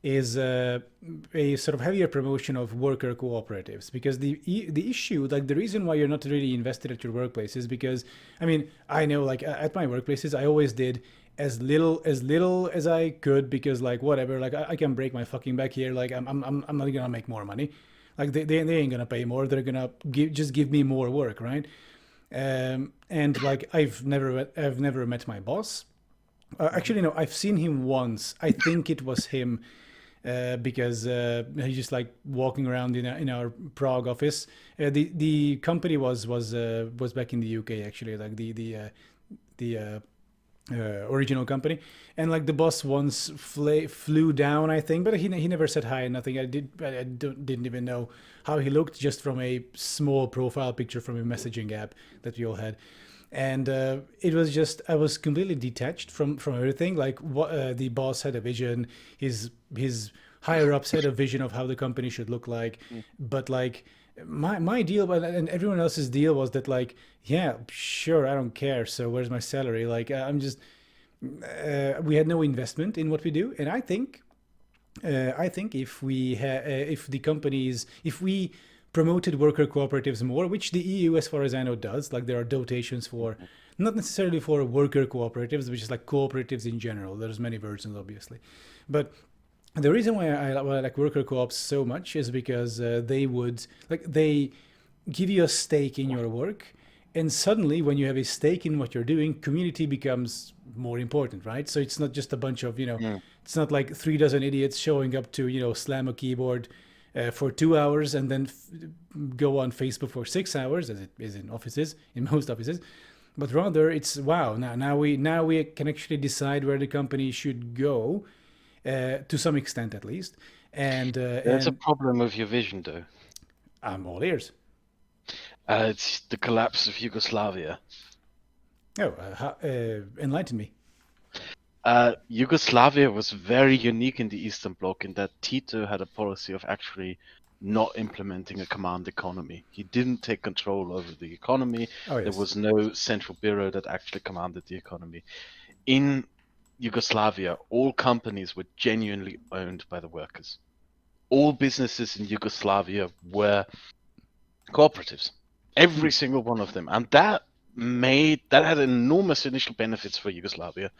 is a sort of heavier promotion of worker cooperatives. Because the issue, like the reason why you're not really invested at your workplace, is because I mean I know like at my workplaces I always did as little as I could because like whatever, like I can break my fucking back here, like I'm not gonna make more money, like they ain't gonna pay more, they're gonna give me more work, right? And like I've never met my boss. Mhm. Actually, no, I've seen him once. I think it was him because he's just like walking around in our Prague office. The company was back in the UK actually, like the original company, and like the boss once flew down, I think, but he never said hi, nothing. I didn't even know how he looked just from a small profile picture from a messaging app that we all had. And it was just I was completely detached from everything. Like what the boss had a vision, his higher ups had a vision of how the company should look like, but like my deal and everyone else's deal was that like, yeah, sure, I don't care, so where's my salary? Like I'm just we had no investment in what we do, and I think if the companies, if we promoted worker cooperatives more, which the EU, as far as I know, does, like there are dotations for, not necessarily for worker cooperatives, which is like cooperatives in general. There's many versions, obviously, but the reason why I like worker co-ops so much is because they give you a stake in your work, and suddenly when you have a stake in what you're doing, community becomes more important, right? So it's not just a bunch of Mm. it's not like 3 dozen idiots showing up to slam a keyboard for 2 hours and then go on Facebook for 6 hours, as it is in offices, in most offices. but rather it's wow. Now we can actually decide where the company should go, to some extent at least, and There's a and problem with your vision, though. I'm all ears. It's the collapse of Yugoslavia. Oh, enlighten me. Yugoslavia was very unique in the Eastern Bloc in that Tito had a policy of actually not implementing a command economy. He didn't take control over the economy. Oh There yes. was no central bureau that actually commanded the economy. In Yugoslavia, all companies were genuinely owned by the workers. All businesses in Yugoslavia were cooperatives, every single one of them, and that had enormous initial benefits for Yugoslavia.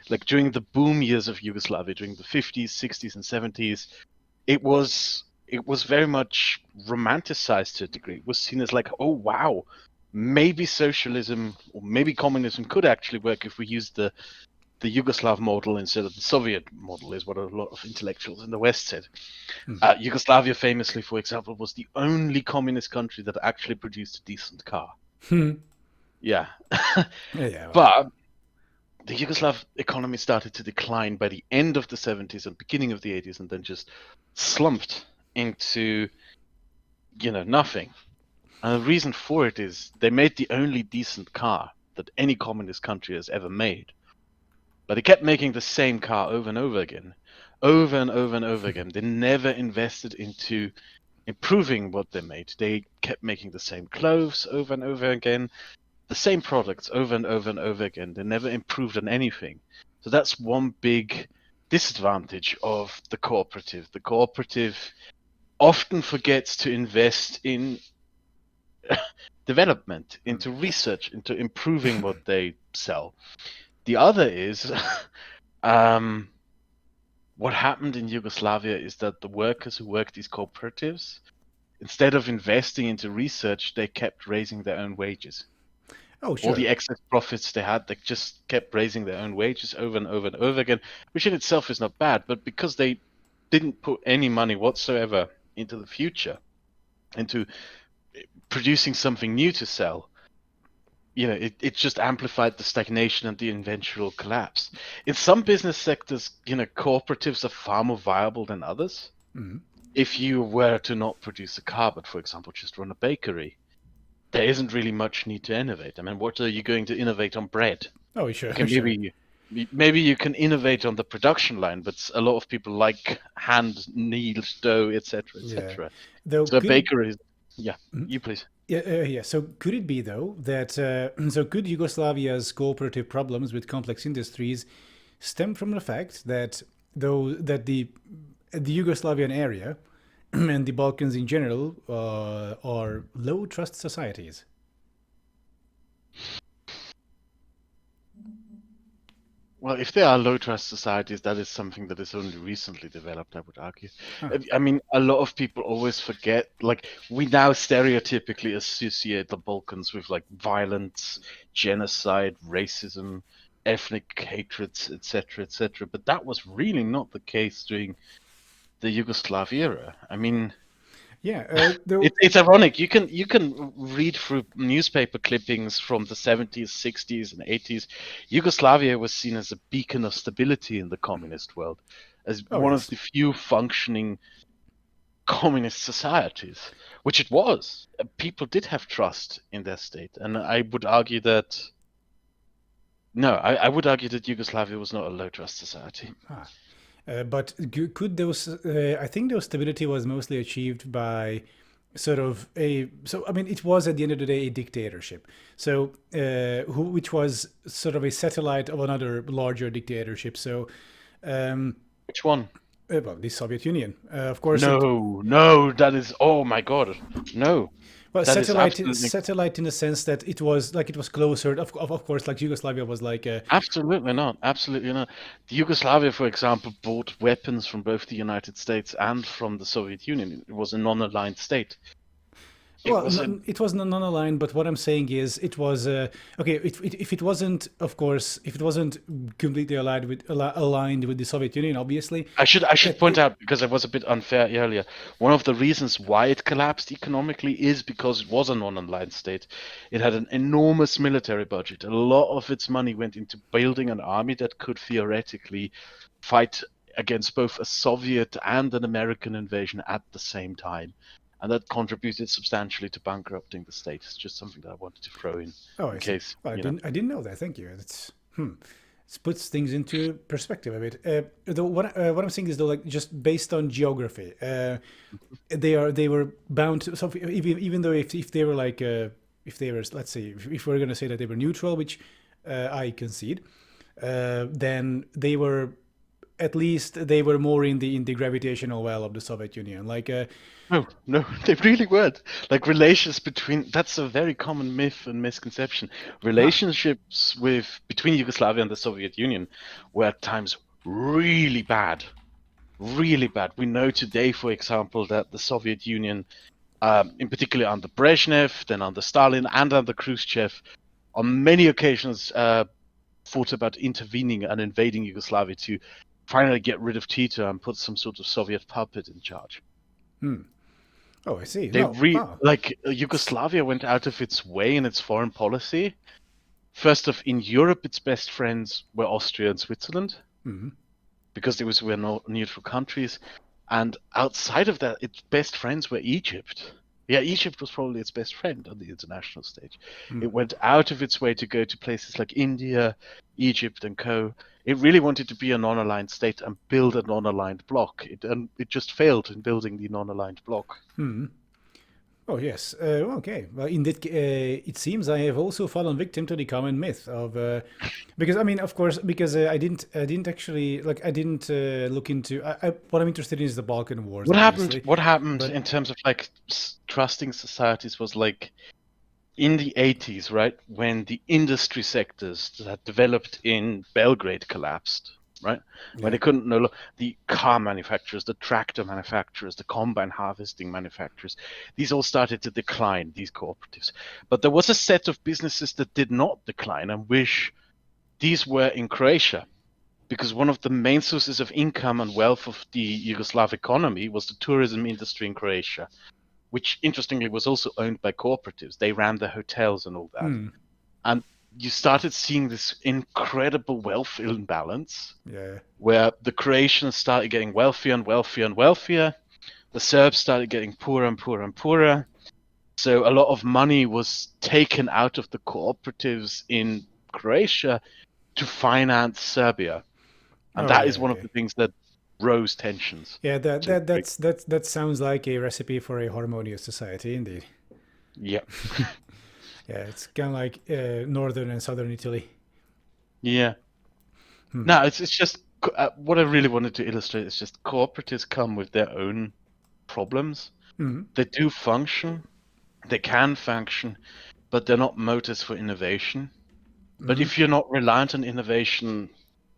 Like during the boom years of Yugoslavia, during the 50s, 60s, and 70s, it was very much romanticized to a degree. It was seen as like, oh wow, maybe socialism or maybe communism could actually work if we used the Yugoslav model instead of the Soviet model, is what a lot of intellectuals in the West said. Yugoslavia, famously, for example, was the only communist country that actually produced a decent car. Yeah. Yeah. Well. But the Yugoslav economy started to decline by the end of the 70s and beginning of the 80s, and then just slumped into, nothing. And the reason for it is they made the only decent car that any communist country has ever made. But they kept making the same car over and over again. Over and over and over again. They never invested into improving what they made. They kept making the same clothes over and over again, the same products over and over and over again. They never improved on anything. So that's one big disadvantage of the cooperative. The cooperative often forgets to invest in development, into research, into improving what they sell. The other is what happened in Yugoslavia is that the workers who worked these cooperatives, instead of investing into research, they kept raising their own wages. Oh All sure. the excess profits they had, they just kept raising their own wages over and over and over again, which in itself is not bad, but because they didn't put any money whatsoever into the future, into producing something new to sell, it just amplified the stagnation and the eventual collapse. In some business sectors, cooperatives are far more viable than others. If you were to not produce a car, but for example, just run a bakery, there isn't really much need to innovate. I mean, what are you going to innovate on bread? Oh sure. Okay, Sure. maybe you can innovate on the production line, but a lot of people like hand kneaded dough, etc., Yeah. etc. Though So a could it? bakery, yeah, you please. Yeah, yeah. So could it be though that so could Yugoslavia's cooperative problems with complex industries stem from the fact that the Yugoslavian area and the Balkans in general are low trust societies? Well, if there are low trust societies, that is something that is only recently developed, I would argue. Huh. I mean, a lot of people always forget, like, we now stereotypically associate the Balkans with, like, violence, genocide, racism, ethnic hatreds, etc., etc. But that was really not the case during the Yugoslav era. I mean, Yeah. Though. it's ironic. You can read through newspaper clippings from the 70s, 60s, and 80s. Yugoslavia was seen as a beacon of stability in the communist world, as Oh one of yes. the few functioning communist societies, which it was. People did have trust in their state, and I would argue that no, I would argue that Yugoslavia was not a low trust society. Ah. But could those? I think those stability was mostly achieved by sort of a. So I mean, it was at the end of the day a dictatorship. So which was sort of a satellite of another larger dictatorship. So Which one? well, the Soviet Union, of course. It No, no, that is, oh my God, no, well, that is absolutely. satellite in the sense that it was like it was closer. Of course, like Yugoslavia was like Absolutely not. Absolutely not. The Yugoslavia, for example, bought weapons from both the United States and from the Soviet Union. It was a non-aligned state. It Well, was a it was non-aligned, but what I'm saying is it was okay. If it wasn't, of course, if it wasn't completely aligned with the Soviet Union, obviously, I should it, point it, out, because I was a bit unfair earlier, one of the reasons why it collapsed economically is because it was a non-aligned state. It had an enormous military budget. A lot of its money went into building an army that could theoretically fight against both a Soviet and an American invasion at the same time. And that contributed substantially to bankrupting the state. It's just something that I wanted to throw oh, I in see. case, Well, you know. I didn't know that. Thank you. It's it puts things into perspective a bit. Though what I'm saying is though, like just based on geography, they were bound to. So even though if they were like if they were, let's say if we're gonna say that they were neutral, which I concede, then they were, at least they were more in the gravitational well of the Soviet Union. Like No, no, they really weren't. Like relations between, that's a very common myth and misconception. ah, Relationships with between Yugoslavia and the Soviet Union were at times really bad. Really bad. We know today, for example, that the Soviet Union, in particular under Brezhnev, then under Stalin, and under Khrushchev, on many occasions thought about intervening and invading Yugoslavia to finally get rid of Tito and put some sort of Soviet puppet in charge. oh, I see. They No, Yugoslavia went out of its way in its foreign policy. First off, in Europe, its best friends were Austria and Switzerland because were no neutral countries, and outside of that, its best friends were Egypt. Yeah, Egypt was probably its best friend on the international stage. It went out of its way to go to places like India, Egypt, and co. It really wanted to be a non-aligned state and build a non-aligned bloc. And it just failed in building the non-aligned bloc. oh yes. Okay. Well, in that, it seems I have also fallen victim to the common myth of, because I mean, of course, because I didn't actually like, I didn't look into. What I'm interested in is the Balkan Wars, What happened? obviously, What happened but in terms of like trusting societies was like in the 80s, right? When the industry sectors that developed in Belgrade collapsed, right? When yeah. they couldn't no the car manufacturers, the tractor manufacturers, the combine harvesting manufacturers, these all started to decline, these cooperatives. But there was a set of businesses that did not decline and which these were in Croatia, because one of the main sources of income and wealth of the Yugoslav economy was the tourism industry in Croatia, which interestingly was also owned by cooperatives. They ran the hotels and all that. And you started seeing this incredible wealth imbalance Yeah. where the Croatians started getting wealthier and wealthier and wealthier. The Serbs started getting poorer and poorer and poorer. So a lot of money was taken out of the cooperatives in Croatia to finance Serbia. And Oh that yeah. is one of Okay. the things that rose tensions Yeah. to a great. That sounds like a recipe for a harmonious society, indeed. Yeah. Yeah. It's kind of like northern and southern Italy. Yeah. No, it's just what I really wanted to illustrate is just cooperatives come with their own problems. They do function, they can function, but they're not motors for innovation. But if you're not reliant on innovation,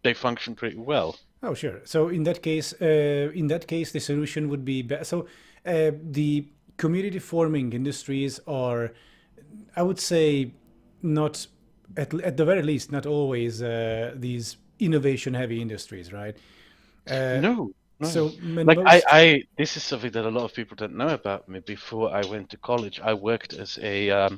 they function pretty well. Oh, sure. So in that case, the solution would be so the community forming industries are, I would say, not at the very least, not always these innovation heavy industries, right? Uh, No, no. so in Like most, this is something that a lot of people don't know about me. Before I went to college, I worked as a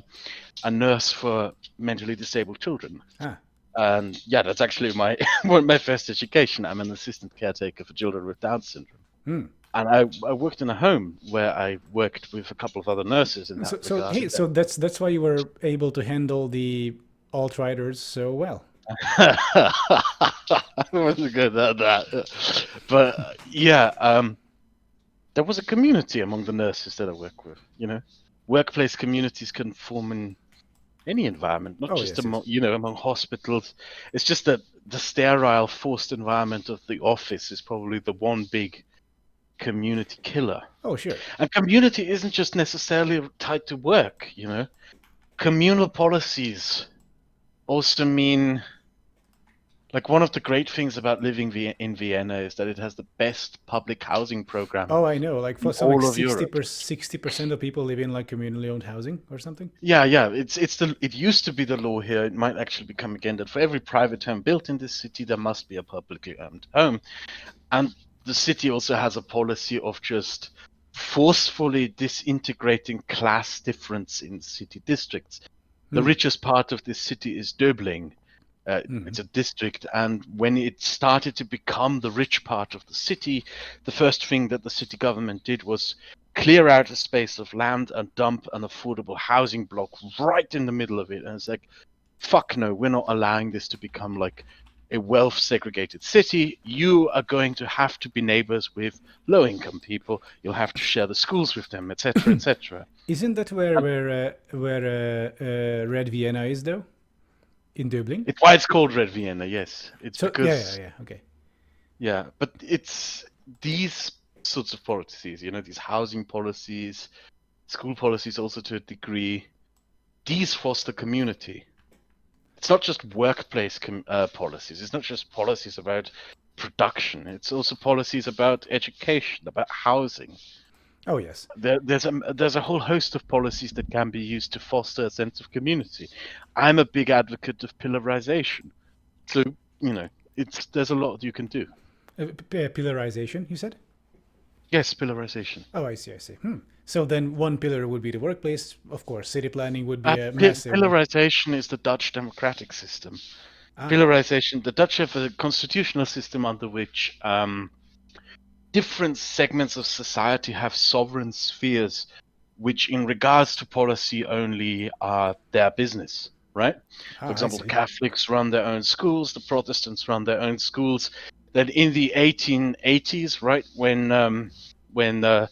nurse for mentally disabled children. ah, And yeah, that's actually my my first education. I'm an assistant caretaker for children with Down syndrome. And I worked in a home where I worked with a couple of other nurses in that so regard. hey, so that's why you were able to handle the alt riders so well. I wasn't good at that. But yeah, there was a community among the nurses that I work with, you know. Workplace communities can form in any environment, not Oh just yes, yes. among, among hospitals. It's just that the sterile, forced environment of the office is probably the one big community killer. Oh sure. And community isn't just necessarily tied to work, you know. Communal policies also mean Like one of the great things about living in Vienna is that it has the best public housing program Oh, I know. Like in for some, like all of Europe. 60% of people live in like communally owned housing or something. Yeah, yeah. It used to be the law here. It might actually become again that for every private home built in this city, there must be a publicly owned home. And the city also has a policy of just forcefully disintegrating class difference in city districts. The Hmm. richest part of this city is Döbling. Hmm. It's a district, and when it started to become the rich part of the city, the first thing that the city government did was clear out a space of land and dump an affordable housing block right in the middle of it. And it's like, fuck no, we're not allowing this to become like a wealth segregated city. You are going to have to be neighbors with low income people. You'll have to share the schools with them, etc., etc. Isn't that where Red Vienna is though? In Dublin? It's why it's called Red Vienna. Yes, it's So yeah, because yeah. Okay. yeah, but it's these sorts of policies, these housing policies, school policies, also to a degree. These foster community. It's not just workplace policies. It's not just policies about production. It's also policies about education, about housing. Oh yes. There's a whole host of policies that can be used to foster a sense of community. I'm a big advocate of pillarization. So there's a lot you can do. Pillarization, you said? Yes, pillarization. Oh, I see. I see. Hmm. So then one pillar would be the workplace. Of course, city planning would be a massive one. Pillarization is the Dutch democratic system. Ah. Pillarization, the Dutch have a constitutional system under which different segments of society have sovereign spheres, which, in regards to policy, only are their business, right? For Ah, I example, the see. Catholics run their own schools, the Protestants run their own schools. Then in the 1880s, right, when the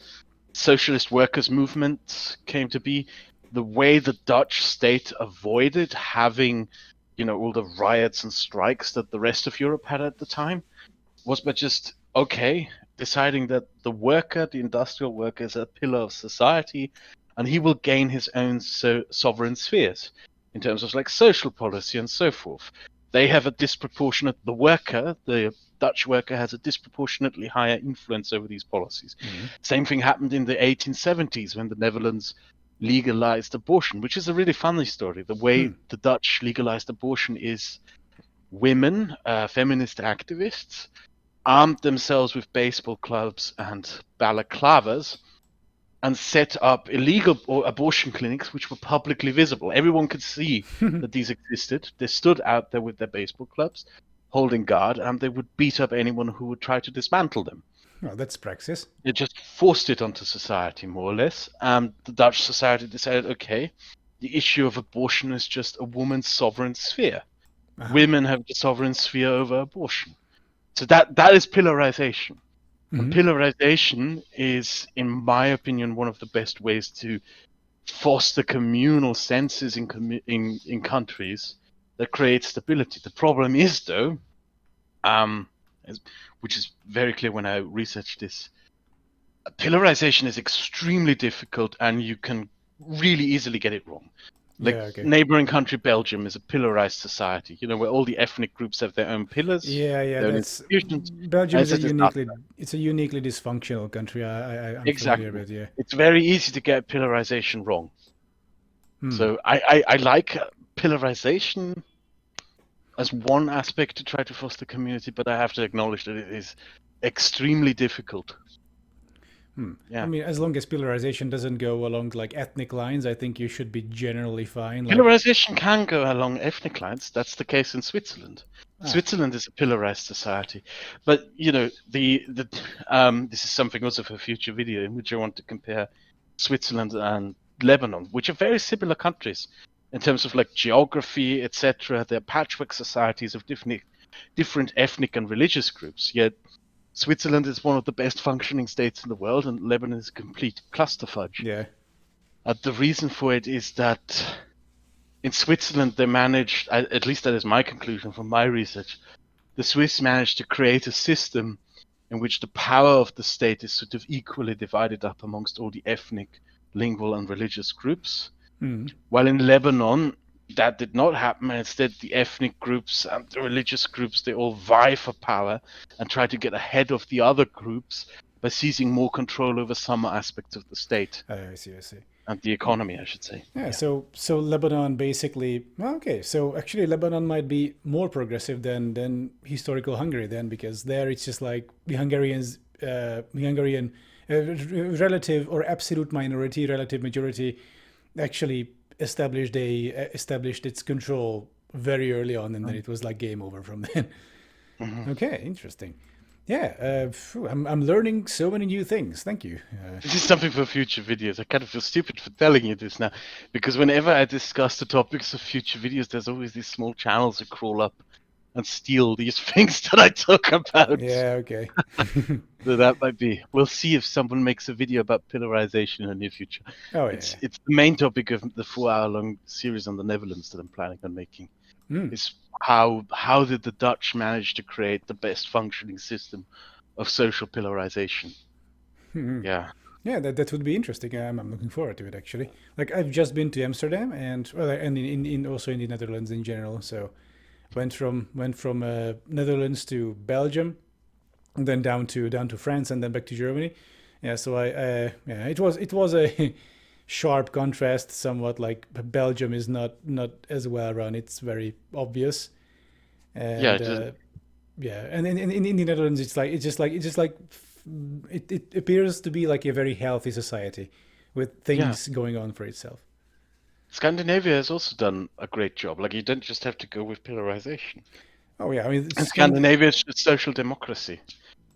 socialist workers' movement came to be, the way the Dutch state avoided having, all the riots and strikes that the rest of Europe had at the time was by just deciding that the worker, the industrial worker, is a pillar of society, and he will gain his own sovereign spheres in terms of like social policy and so forth. They have a disproportionate. The Dutch worker, has a disproportionately higher influence over these policies. Mm. Same thing happened in the 1870s when the Netherlands legalized abortion, which is a really funny story. The Hmm. way the Dutch legalized abortion is women, feminist activists, armed themselves with baseball clubs and balaclavas and set up illegal abortion clinics which were publicly visible. Everyone could see that these existed. They stood out there with their baseball clubs, holding guard, and they would beat up anyone who would try to dismantle them. Well, that's praxis. It just forced it onto society, more or less. And the Dutch society decided, okay, the issue of abortion is just a woman's sovereign sphere. Uh-huh. Women have the sovereign sphere over abortion. So that is pillarization. And Hmm. pillarization is, in my opinion, one of the best ways to foster communal senses in countries that create stability. The problem is, though, um, which is very clear when I researched this, pillarization is extremely difficult, and you can really easily get it wrong. Like Yeah. Okay. neighboring country Belgium is a pillarized society, where all the ethnic groups have their own pillars, Yeah. Yeah. their own That's institutions, Belgium and is it's a a disaster. uniquely dysfunctional country. I'm familiar Exactly. with. Yeah. It's very easy to get pillarization wrong. Hmm. So I like pillarization as one aspect to try to foster community, but I have to acknowledge that it is extremely difficult. Hmm. I Yeah. mean, as long as pillarization doesn't go along like ethnic lines, I think you should be generally fine. Like, Pillarization can go along ethnic lines. That's the case in Switzerland. ah, Switzerland is a pillarized society, but this is something also for a future video in which I want to compare Switzerland and Lebanon, which are very similar countries in terms of like geography, etc. They're patchwork societies of different ethnic and religious groups. Yet Switzerland is one of the best functioning states in the world, and Lebanon is a complete clusterfudge. yeah. The reason for it is that in Switzerland, they managed, at least that is my conclusion from my research, the Swiss managed to create a system in which the power of the state is sort of equally divided up amongst all the ethnic, lingual, and religious groups. Hmm. While in Lebanon, that did not happen. Instead, the ethnic groups and the religious groups, they all vie for power and try to get ahead of the other groups by seizing more control over some aspects of the state I see, I see. and the economy, I should say. Yeah, Yeah. so Lebanon basically, well, okay, so actually Lebanon might be more progressive than historical Hungary then, because there it's just like the Hungarian relative or absolute minority, relative majority actually established its control very early on, and then it was like game over from then. Mhm. Okay, interesting. Yeah, I'm learning so many new things. Thank you. This is something for future videos. I kind of feel stupid for telling you this now, because whenever I discuss the topics of future videos, there's always these small channels that crawl up and steal these things that I talk about. Yeah, okay. So that might be. We'll see if someone makes a video about pillarization in the near future. Oh It's yeah. it's the main topic of the 4 hour long series on the Netherlands that I'm planning on making. Mm. Is how did the Dutch manage to create the best functioning system of social pillarization? Hmm. Yeah. Yeah, that would be interesting. I'm looking forward to it actually. Like I've just been to Amsterdam and well, and in also in the Netherlands in general. So went from Netherlands to Belgium, and then down to France, and then back to Germany. Yeah, so yeah, it was a sharp contrast, somewhat. Like Belgium is not as well run. It's very obvious, Yeah, and just yeah, and in the Netherlands, it's just like it appears to be like a very healthy society with yeah. things going on for itself. Scandinavia has also done a great job. Like you don't just have to go with pillarization. Oh yeah, I mean, And Scandinavia is just social democracy,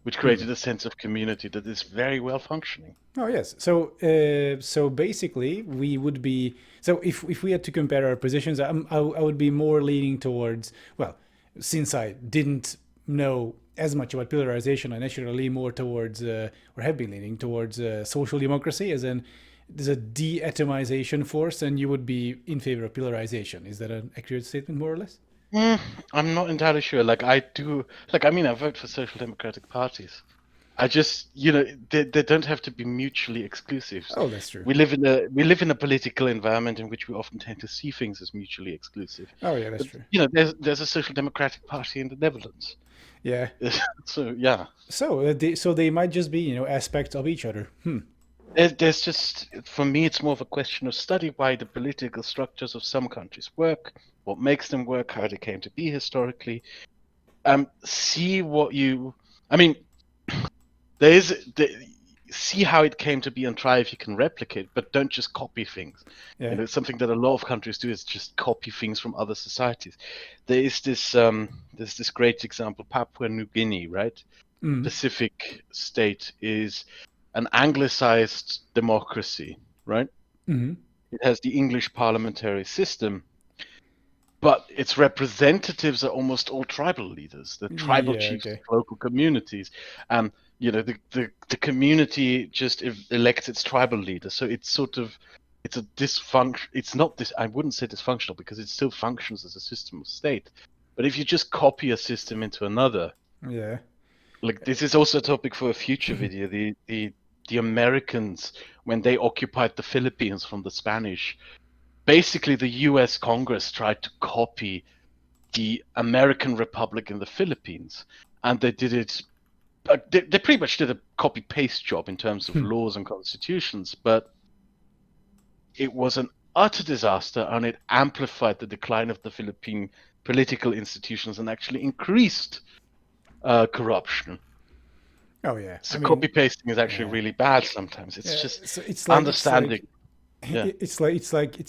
which hmm. created a sense of community that is very well functioning. Oh yes. So basically, we would be so if we had to compare our positions, I would be more leaning towards, well, since I didn't know as much about pillarization, I naturally lean more towards or have been leaning towards social democracy, as in there's a de-atomization force, and you would be in favor of pillarization. Is that an accurate statement, more or less? Mm, I'm not entirely sure. Like I do, like I mean, I vote for social democratic parties. I just, they don't have to be mutually exclusive. Oh, that's true. We live in a political environment in which we often tend to see things as mutually exclusive. Oh yeah, that's But true. there's a social democratic party in the Netherlands. Yeah. So yeah, So they might just be aspects of each other. Hmm. there's just for me it's more of a question of study why the political structures of some countries work, what makes them work, how they came to be historically. See what you. I mean, there is the, see how it came to be and try if you can replicate, but don't just copy things. Yeah. Something that a lot of countries do is just copy things from other societies. There is there's this great example, Papua New Guinea, right? Mm. Pacific state is an anglicized democracy, right? Mm. It has the English parliamentary system, but its representatives are almost all tribal leaders, the tribal Yeah. chiefs Okay. of local communities. And the community just elects its tribal leader. So it's sort of it's a dysfunction. It's not this. I wouldn't say dysfunctional because it still functions as a system of state. But if you just copy a system into another, Yeah. like this is also a topic for a future video. The Americans, when they occupied the Philippines from the Spanish, basically the U.S. Congress tried to copy the American Republic in the Philippines, and they did it. They pretty much did a copy paste job in terms of laws and constitutions, but it was an utter disaster, and it amplified the decline of the Philippine political institutions and actually increased corruption. Oh yeah. I So mean, copy pasting is actually yeah. really bad sometimes. It's Yeah. just So it's like it's understanding. like Yeah. it's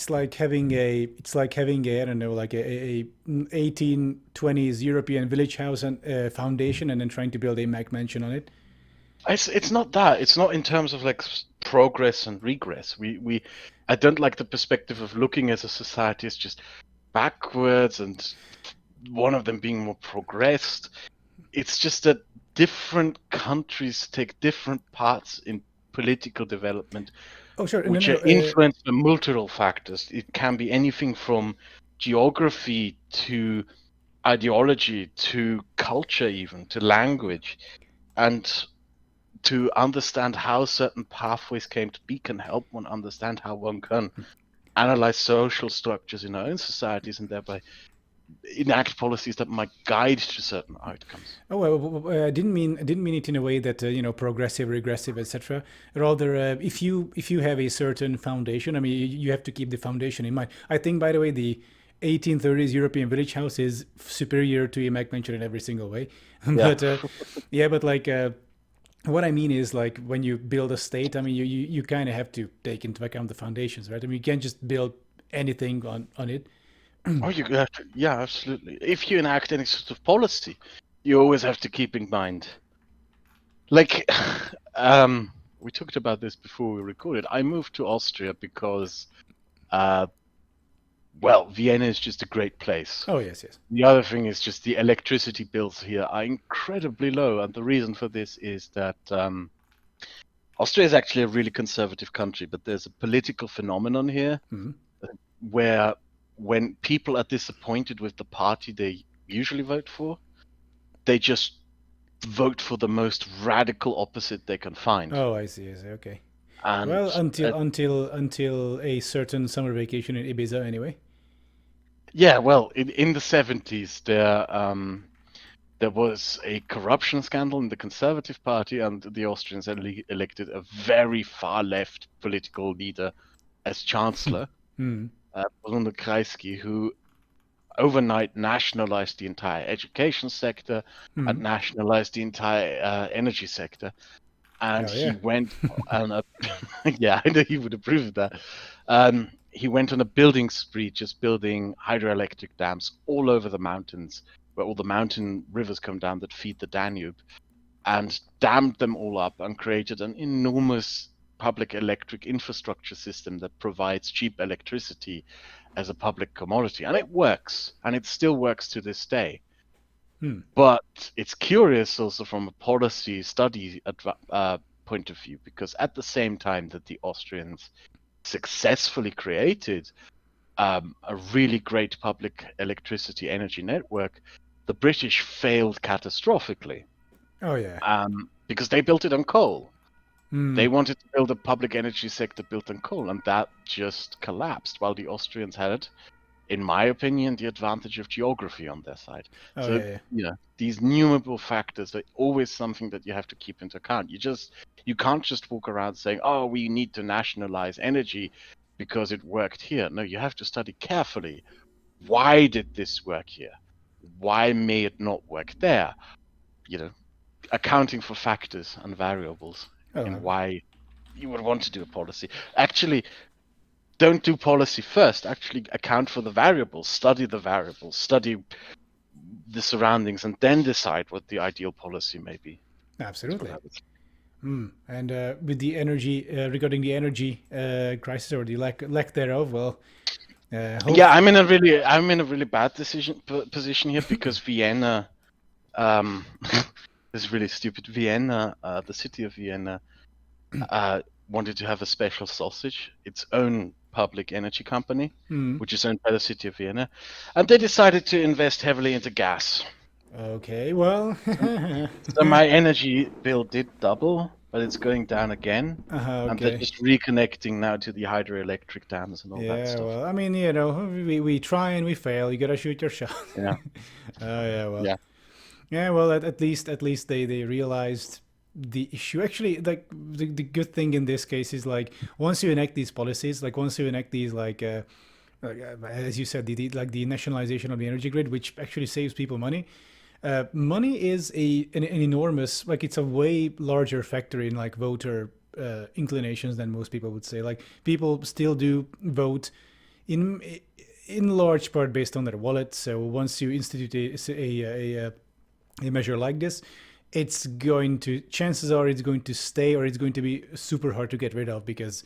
like having a I don't know, like a 1820s European village house and foundation, and then trying to build a Mac mansion on it. It's not that. It's not in terms of like progress and regress. I don't like the perspective of looking as a society as just backwards and one of them being more progressed. It's just that different countries take different parts in political development, Oh sure. No, which no, are no. influenced by multiple factors. It can be anything from geography to ideology to culture, even to language. And to understand how certain pathways came to be can help one understand how one can analyze social structures in our own societies and thereby enact policies that might guide to certain outcomes. Oh, I didn't mean it in a way that progressive, regressive, etc. Rather, if you have a certain foundation, I mean, you have to keep the foundation in mind. I think, by the way, the 1830s European village house is superior to Emac mentioned in every single way. Yeah. But yeah, but like what I mean is like when you build a state, I mean, you kind of have to take into account the foundations, right? I mean, you can't just build anything on it. Oh, you have to, yeah, absolutely. If you enact any sort of policy, you always have to keep in mind, like, we talked about this before we recorded. I moved to Austria because, uh, well, Vienna is just a great place. Oh yes, yes. The other thing is just the electricity bills here are incredibly low, and the reason for this is that Austria is actually a really conservative country, but there's a political phenomenon here where when people are disappointed with the party they usually vote for, they just vote for the most radical opposite they can find. Oh, I see. I see. Okay. And Well, until a certain summer vacation in Ibiza, anyway. yeah, well, in the 70s, there was a corruption scandal in the Conservative Party, and the Austrians elected a very far left political leader as chancellor, Bruno Kreisky, who overnight nationalized the entire education sector and nationalized the entire energy sector. And Oh he yeah. went on a yeah, I know he would approve of that. He went on a building spree, just building hydroelectric dams all over the mountains, where all the mountain rivers come down that feed the Danube, and dammed them all up and created an enormous public electric infrastructure system that provides cheap electricity as a public commodity. And it works, and it still works to this day. But it's curious also from a policy study point of view, because at the same time that the Austrians successfully created a really great public electricity energy network, the British failed catastrophically. Oh yeah. Because they built it on coal. They wanted to build a public energy sector built on coal, and that just collapsed, while the Austrians had, in my opinion, the advantage of geography on their side. Oh So, yeah. these numerable factors are always something that you have to keep into account. You can't just walk around saying, oh, we need to nationalize energy because it worked here. No, you have to study carefully. Why did this work here? Why may it not work there? Accounting for factors and variables in Oh why you would want to do a policy. Actually, don't do policy first. Actually, account for the variables, study the surroundings, and then decide what the ideal policy may be. That's what I absolutely. would say. And with the energy regarding the energy crisis or the lack thereof, well, hope. Yeah, I'm in a really bad position here because Vienna, this is really stupid. Vienna, the city of Vienna, wanted to have a special sausage, its own public energy company, which is owned by the city of Vienna, and they decided to invest heavily into gas. Okay, well. So my energy bill did double, but it's going down again. And they're Okay. just reconnecting now to the hydroelectric dams and all that Yeah, stuff. well, I mean, we try and we fail. You gotta shoot your shot. Yeah. Oh yeah, well, Yeah. yeah, well, at least they realized the issue. Actually, like the good thing in this case is like once you enact these policies, like once you enact these as you said, like the nationalization of the energy grid, which actually saves people money. Money is an enormous, like it's a way larger factor in like voter inclinations than most people would say. Like people still do vote in in large part based on their wallet. So once you institute a measure like this, it's going to, chances are it's going to stay, or it's going to be super hard to get rid of, because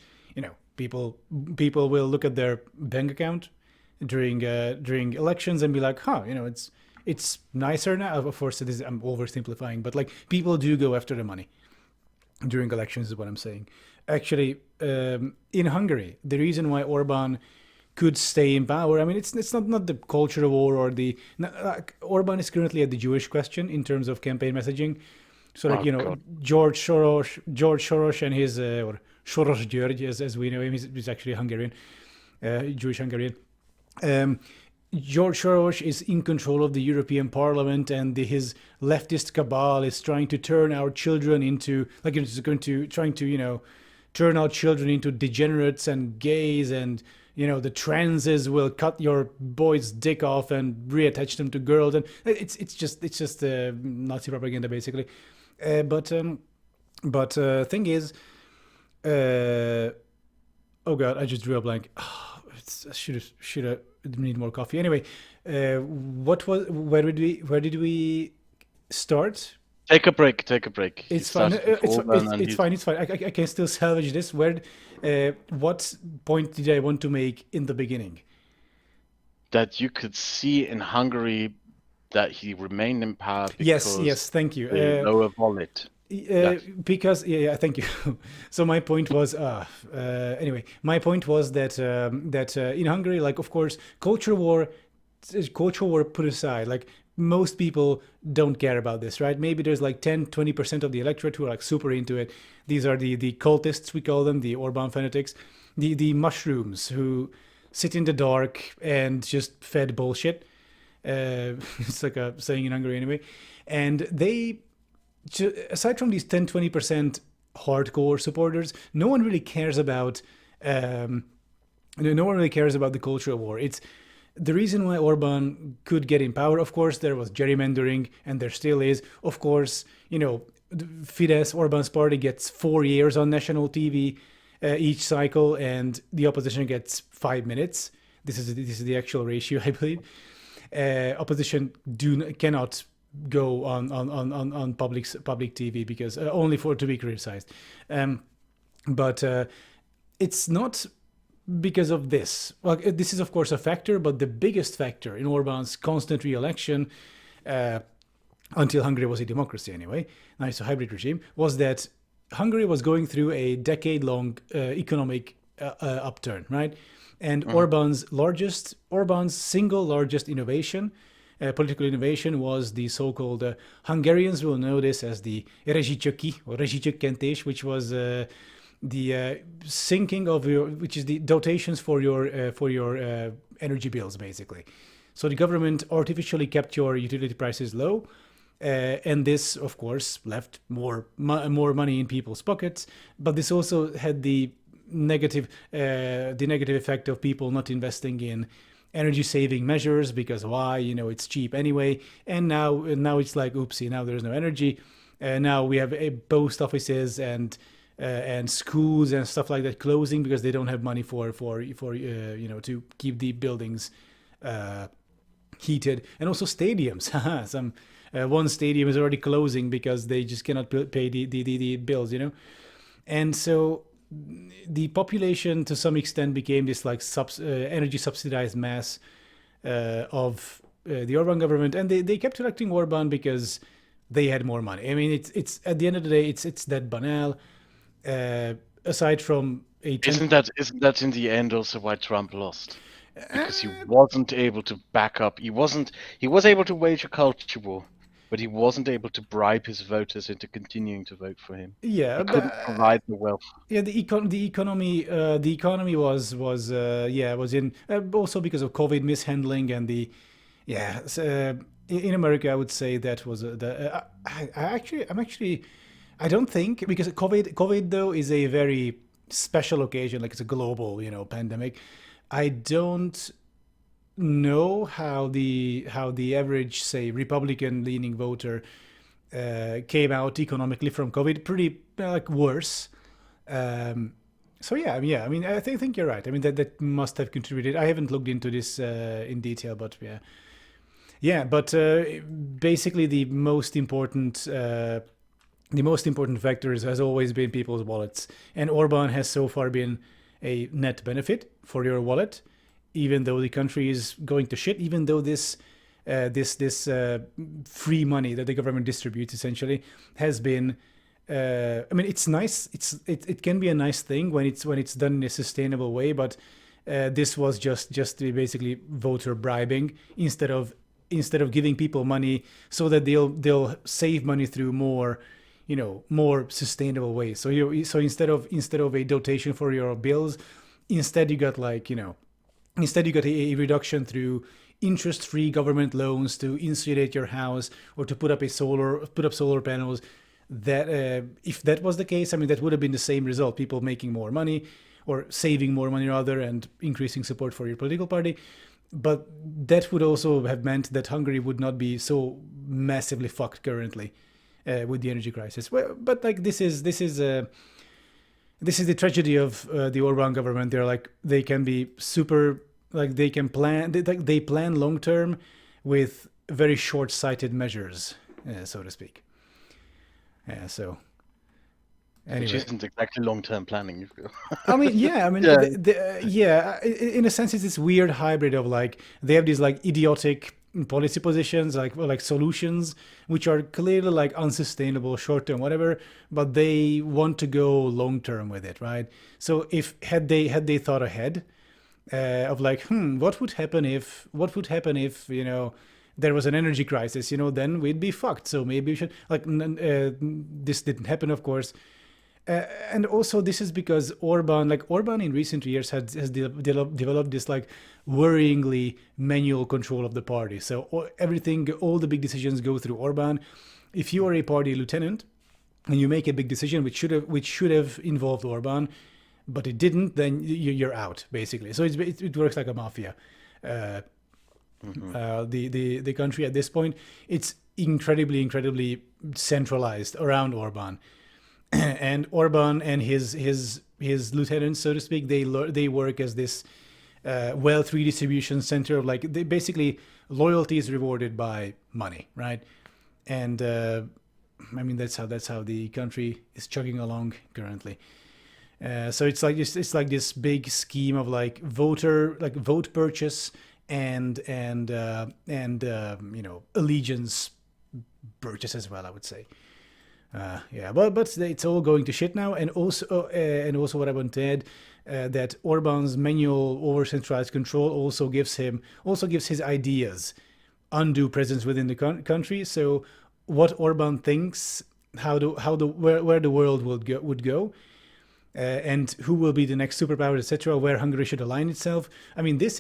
people will look at their bank account during elections and be like, huh, it's nicer now. Of course, I'm oversimplifying, but like people do go after the money during elections, is what I'm saying. Actually, in Hungary, the reason why Orban could stay in power, I mean, it's not the cultural war or Orban is currently at the Jewish question in terms of campaign messaging. So like Oh God. George Soros and his or Soros György, as we know him, he's actually Hungarian. Jewish Hungarian. Um, George Soros is in control of the European Parliament, and his leftist cabal is trying to turn our children into, like, it's going to trying to, turn our children into degenerates and gays, and the transes will cut your boy's dick off and reattach them to girls, and it's just Nazi propaganda basically. But thing is, uh, oh god, I just drew a blank. Should have need more coffee. Anyway, what was where did we start? Take a break. Take a break. You It's fine. started with Orban, and It's fine. It's fine. I can still salvage this. What point did I want to make in the beginning? that you could see in Hungary that he remained in power Yes, because yes. Thank you. the lower wallet. Yes. Because yeah, thank you. So my point was, anyway, my point was that in Hungary, like, of course, culture war put aside, like, most people don't care about this, right? Maybe there's like 10-20% of the electorate who are like super into it. These are the cultists, we call them, the Orban fanatics, the mushrooms who sit in the dark and just fed bullshit. It's like a saying in Hungary anyway. And aside from these 10-20% hardcore supporters, no one really cares about um, no one really cares about the cultural war. It's the reason why Orban could get in power. Of course, there was gerrymandering, and there still is. Of course, Fidesz, Orban's party, gets 4 years on national TV each cycle, and the opposition gets 5 minutes. This is the actual ratio, I believe. Opposition cannot go on public TV because only for to be criticized. But it's not because of this. Well, this is of course a factor, but the biggest factor in Orban's constant re-election, uh, until Hungary was a democracy anyway, now it's a hybrid regime, was that Hungary was going through a decade-long economic upturn, right? And Orban's single largest innovation, political innovation, was the so-called Hungarians will know this as the rezsicsöki or rezsicsökkentés, which was the sinking of which is the dotations for your energy bills, basically. So the government artificially kept your utility prices low, and this, of course, left more money in people's pockets. But this also had the negative effect of people not investing in energy saving measures, because why? It's cheap anyway. And now it's like, oopsie, now there's no energy. Now we have post offices and schools and stuff like that closing because they don't have money for to keep the buildings heated. And also stadiums. Some one stadium is already closing because they just cannot pay the bills. And so the population to some extent became this like energy subsidized mass of the Orban government, and they kept electing Orban because they had more money. I mean, it's at the end of the day, it's that banal. Aside from a 10, Isn't that in the end also why Trump lost? Because he wasn't able to back up. He was able to wage a culture war, but he wasn't able to bribe his voters into continuing to vote for him. yeah, He couldn't provide the wealth. yeah, the economy was in, also because of COVID mishandling, and in America I would say that was I don't think, because COVID though is a very special occasion, like it's a global pandemic. I don't know how the average, say, Republican leaning voter came out economically from COVID. Pretty like worse. So yeah, I mean, I think you're right. I mean, that must have contributed. I haven't looked into this in detail, but yeah. But basically, the most important factors has always been people's wallets, and Orban has so far been a net benefit for your wallet, even though the country is going to shit. Even though this free money that the government distributes essentially has been. I mean, it's nice. It can be a nice thing when it's done in a sustainable way, but this was just basically voter bribing instead of giving people money so that they'll save money through more sustainable ways. So instead of a dotation for your bills, instead you got like Instead, you got a reduction through interest-free government loans to insulate your house or to put up solar panels. That if that was the case, I mean, that would have been the same result: people making more money or saving more money rather, and increasing support for your political party. But that would also have meant that Hungary would not be so massively fucked currently with the energy crisis. Well, but like this is the tragedy of the Orban government. They're like they can be super like they can plan they plan long term with very short-sighted measures, so to speak. Yeah. So Which anyway, isn't exactly long-term planning, you feel. I mean, yeah, I mean, Yeah. yeah. In a sense, it's this weird hybrid of like they have these like idiotic policy positions, like solutions, which are clearly like unsustainable, short term, whatever. But they want to go long term with it, right? So if had they thought ahead of like, what would happen if there was an energy crisis, then we'd be fucked. So maybe we should like this didn't happen, of course. And also this is because Orban in recent years developed this like worryingly manual control of the party. So all the big decisions go through Orban. If you are a party lieutenant and you make a big decision which should have involved Orban, but it didn't, then you're out basically. So it works like a mafia. The country at this point, it's incredibly centralized around Orban. And Orban and his lieutenants, so to speak, they work as this wealth redistribution center of like basically loyalty is rewarded by money, right? And I mean that's how the country is chugging along currently. So it's like this big scheme of like vote purchase and allegiance purchase as well, I would say. Yeah, but it's all going to shit now, and also what I want to add, that Orban's manual over centralized control also gives his ideas undue presence within the country. So what Orban thinks, where the world would go, and who will be the next superpower, etc., where Hungary should align itself. I mean, this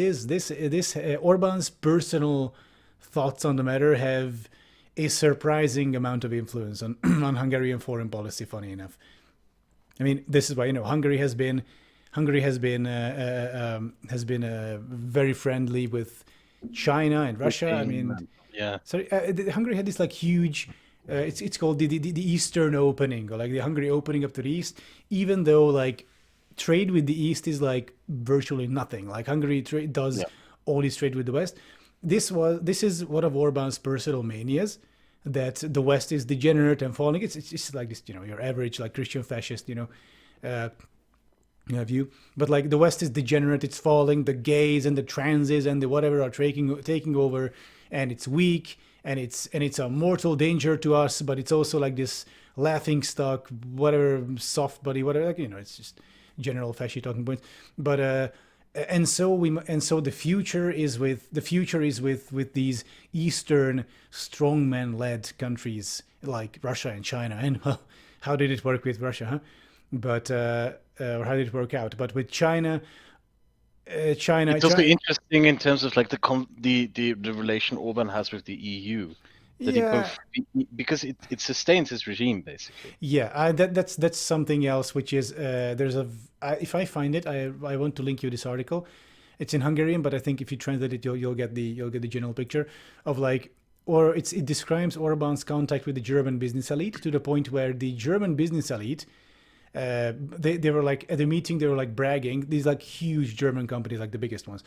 Orban's personal thoughts on the matter have a surprising amount of influence on on Hungarian foreign policy. Funny enough, I mean, this is why Hungary has been very friendly with China and Russia. I Putin, mean, yeah. sorry, Hungary had this like huge. It's called the Eastern Opening, or like the Hungary opening up to the East. Even though like trade with the East is like virtually nothing. Like Hungary does Yeah. all its trade with the West. This is one of Orban's personal manias, that the West is degenerate and falling. It's just like this, your average like Christian fascist, uh, view. But like the West is degenerate, it's falling. The gays and the transes and the whatever are taking over, and it's weak, and it's a mortal danger to us. But it's also like this laughing stock, whatever, soft body, whatever. Like, it's just general fascist talking points. But and so the future is with these Eastern strongman-led countries like Russia and China. And well, how did it work with Russia, huh? But or how did it work out? But with China, It's also interesting in terms of like the relation Orban has with the EU. That yeah, because it sustains his regime basically. yeah. That's something else, which is if I find it, I want to link you this article. It's in Hungarian, but I think if you translate it, you'll get the general picture of like, or it describes Orban's contact with the German business elite, to the point where the German business elite, they were like at the meeting, they were like bragging, these like huge German companies, like the biggest ones.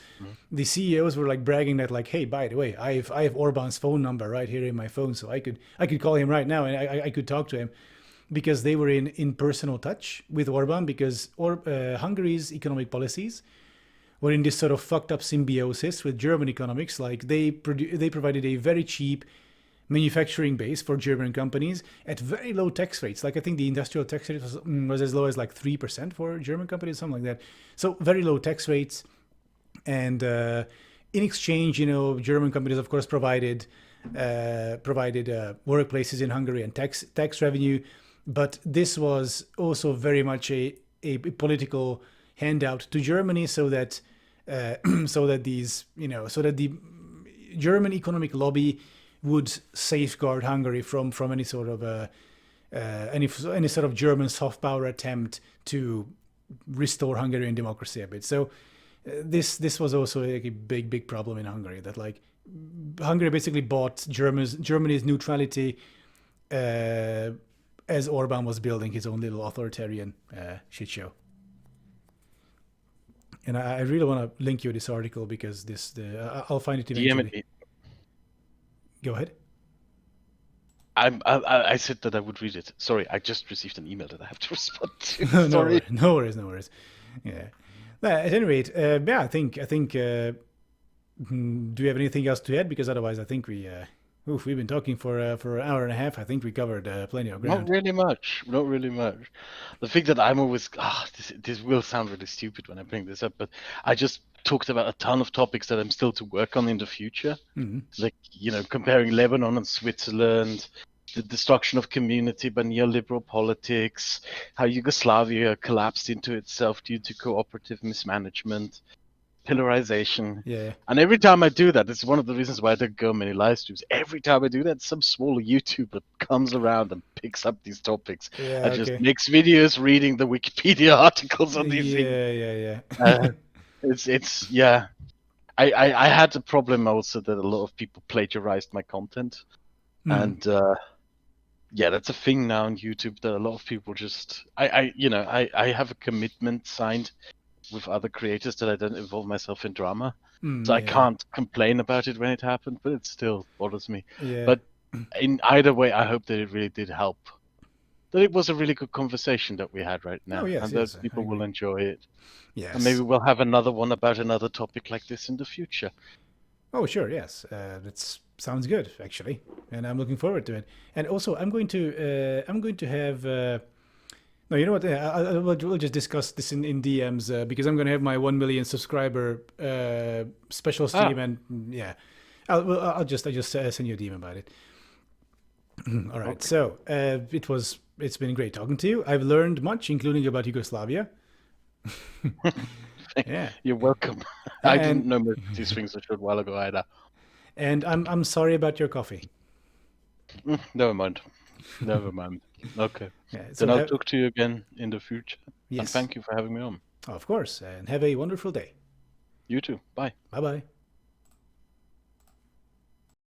The CEOs were like bragging that like, hey, by the way, I have Orban's phone number right here in my phone, so I could call him right now, and I could talk to him, because they were in personal touch with Orban, because Hungary's economic policies were in this sort of fucked up symbiosis with German economics. Like they provided a very cheap manufacturing base for German companies at very low tax rates. Like I think the industrial tax rate was as low as like 3% for German companies, something like that. So very low tax rates, and in exchange, German companies of course provided workplaces in Hungary and tax revenue. But this was also very much a political handout to Germany, so that so that the German economic lobby would safeguard Hungary from any sort of any sort of German soft power attempt to restore Hungarian democracy a bit. So this was also like a big problem in Hungary, that like Hungary basically bought Germany's neutrality as Orban was building his own little authoritarian shit show. And I really want to link you this article because I'll find it DM eventually. it. Go ahead. I said that I would read it. Sorry, I just received an email that I have to respond to. Sorry. No worries. Yeah. At any rate, yeah, I think. Do you have anything else to add? Because otherwise, I think we've been talking for an hour and a half. I think we covered plenty of ground. Not really much. The thing that I'm always this will sound really stupid when I bring this up, but I just talked about a ton of topics that I'm still to work on in the future, like comparing Lebanon and Switzerland, the destruction of community by neoliberal politics, how Yugoslavia collapsed into itself due to cooperative mismanagement, pillarization. Yeah. And every time I do that, it's one of the reasons why I don't go many live streams. Every time I do that, some small YouTuber comes around and picks up these topics and just makes videos reading the Wikipedia articles on these things. Yeah. It's yeah. I had a problem also that a lot of people plagiarized my content, and yeah, that's a thing now on YouTube that a lot of people just I have a commitment signed with other creators that I don't involve myself in drama, so I can't complain about it when it happened, but it still bothers me. Yeah. But in either way, I hope that it really did help. That it was a really good conversation that we had right now, and that people will enjoy it. Yes. And maybe we'll have another one about another topic like this in the future. Oh, sure. Yes, that sounds good actually, and I'm looking forward to it. And also, I'm going to have. No, you know what? We'll just discuss this in DMs because I'm going to have my 1 million subscriber special stream, and yeah, I'll just send you a DM about it. All right. Okay. So it's been great talking to you. I've learned much, including about Yugoslavia. Yeah, you're welcome. I didn't know these things a short while ago either. And I'm sorry about your coffee. Never mind. Okay. Yeah, so then I'll talk to you again in the future. Yes. And thank you for having me on. Of course. And have a wonderful day. You too. Bye. Bye-bye.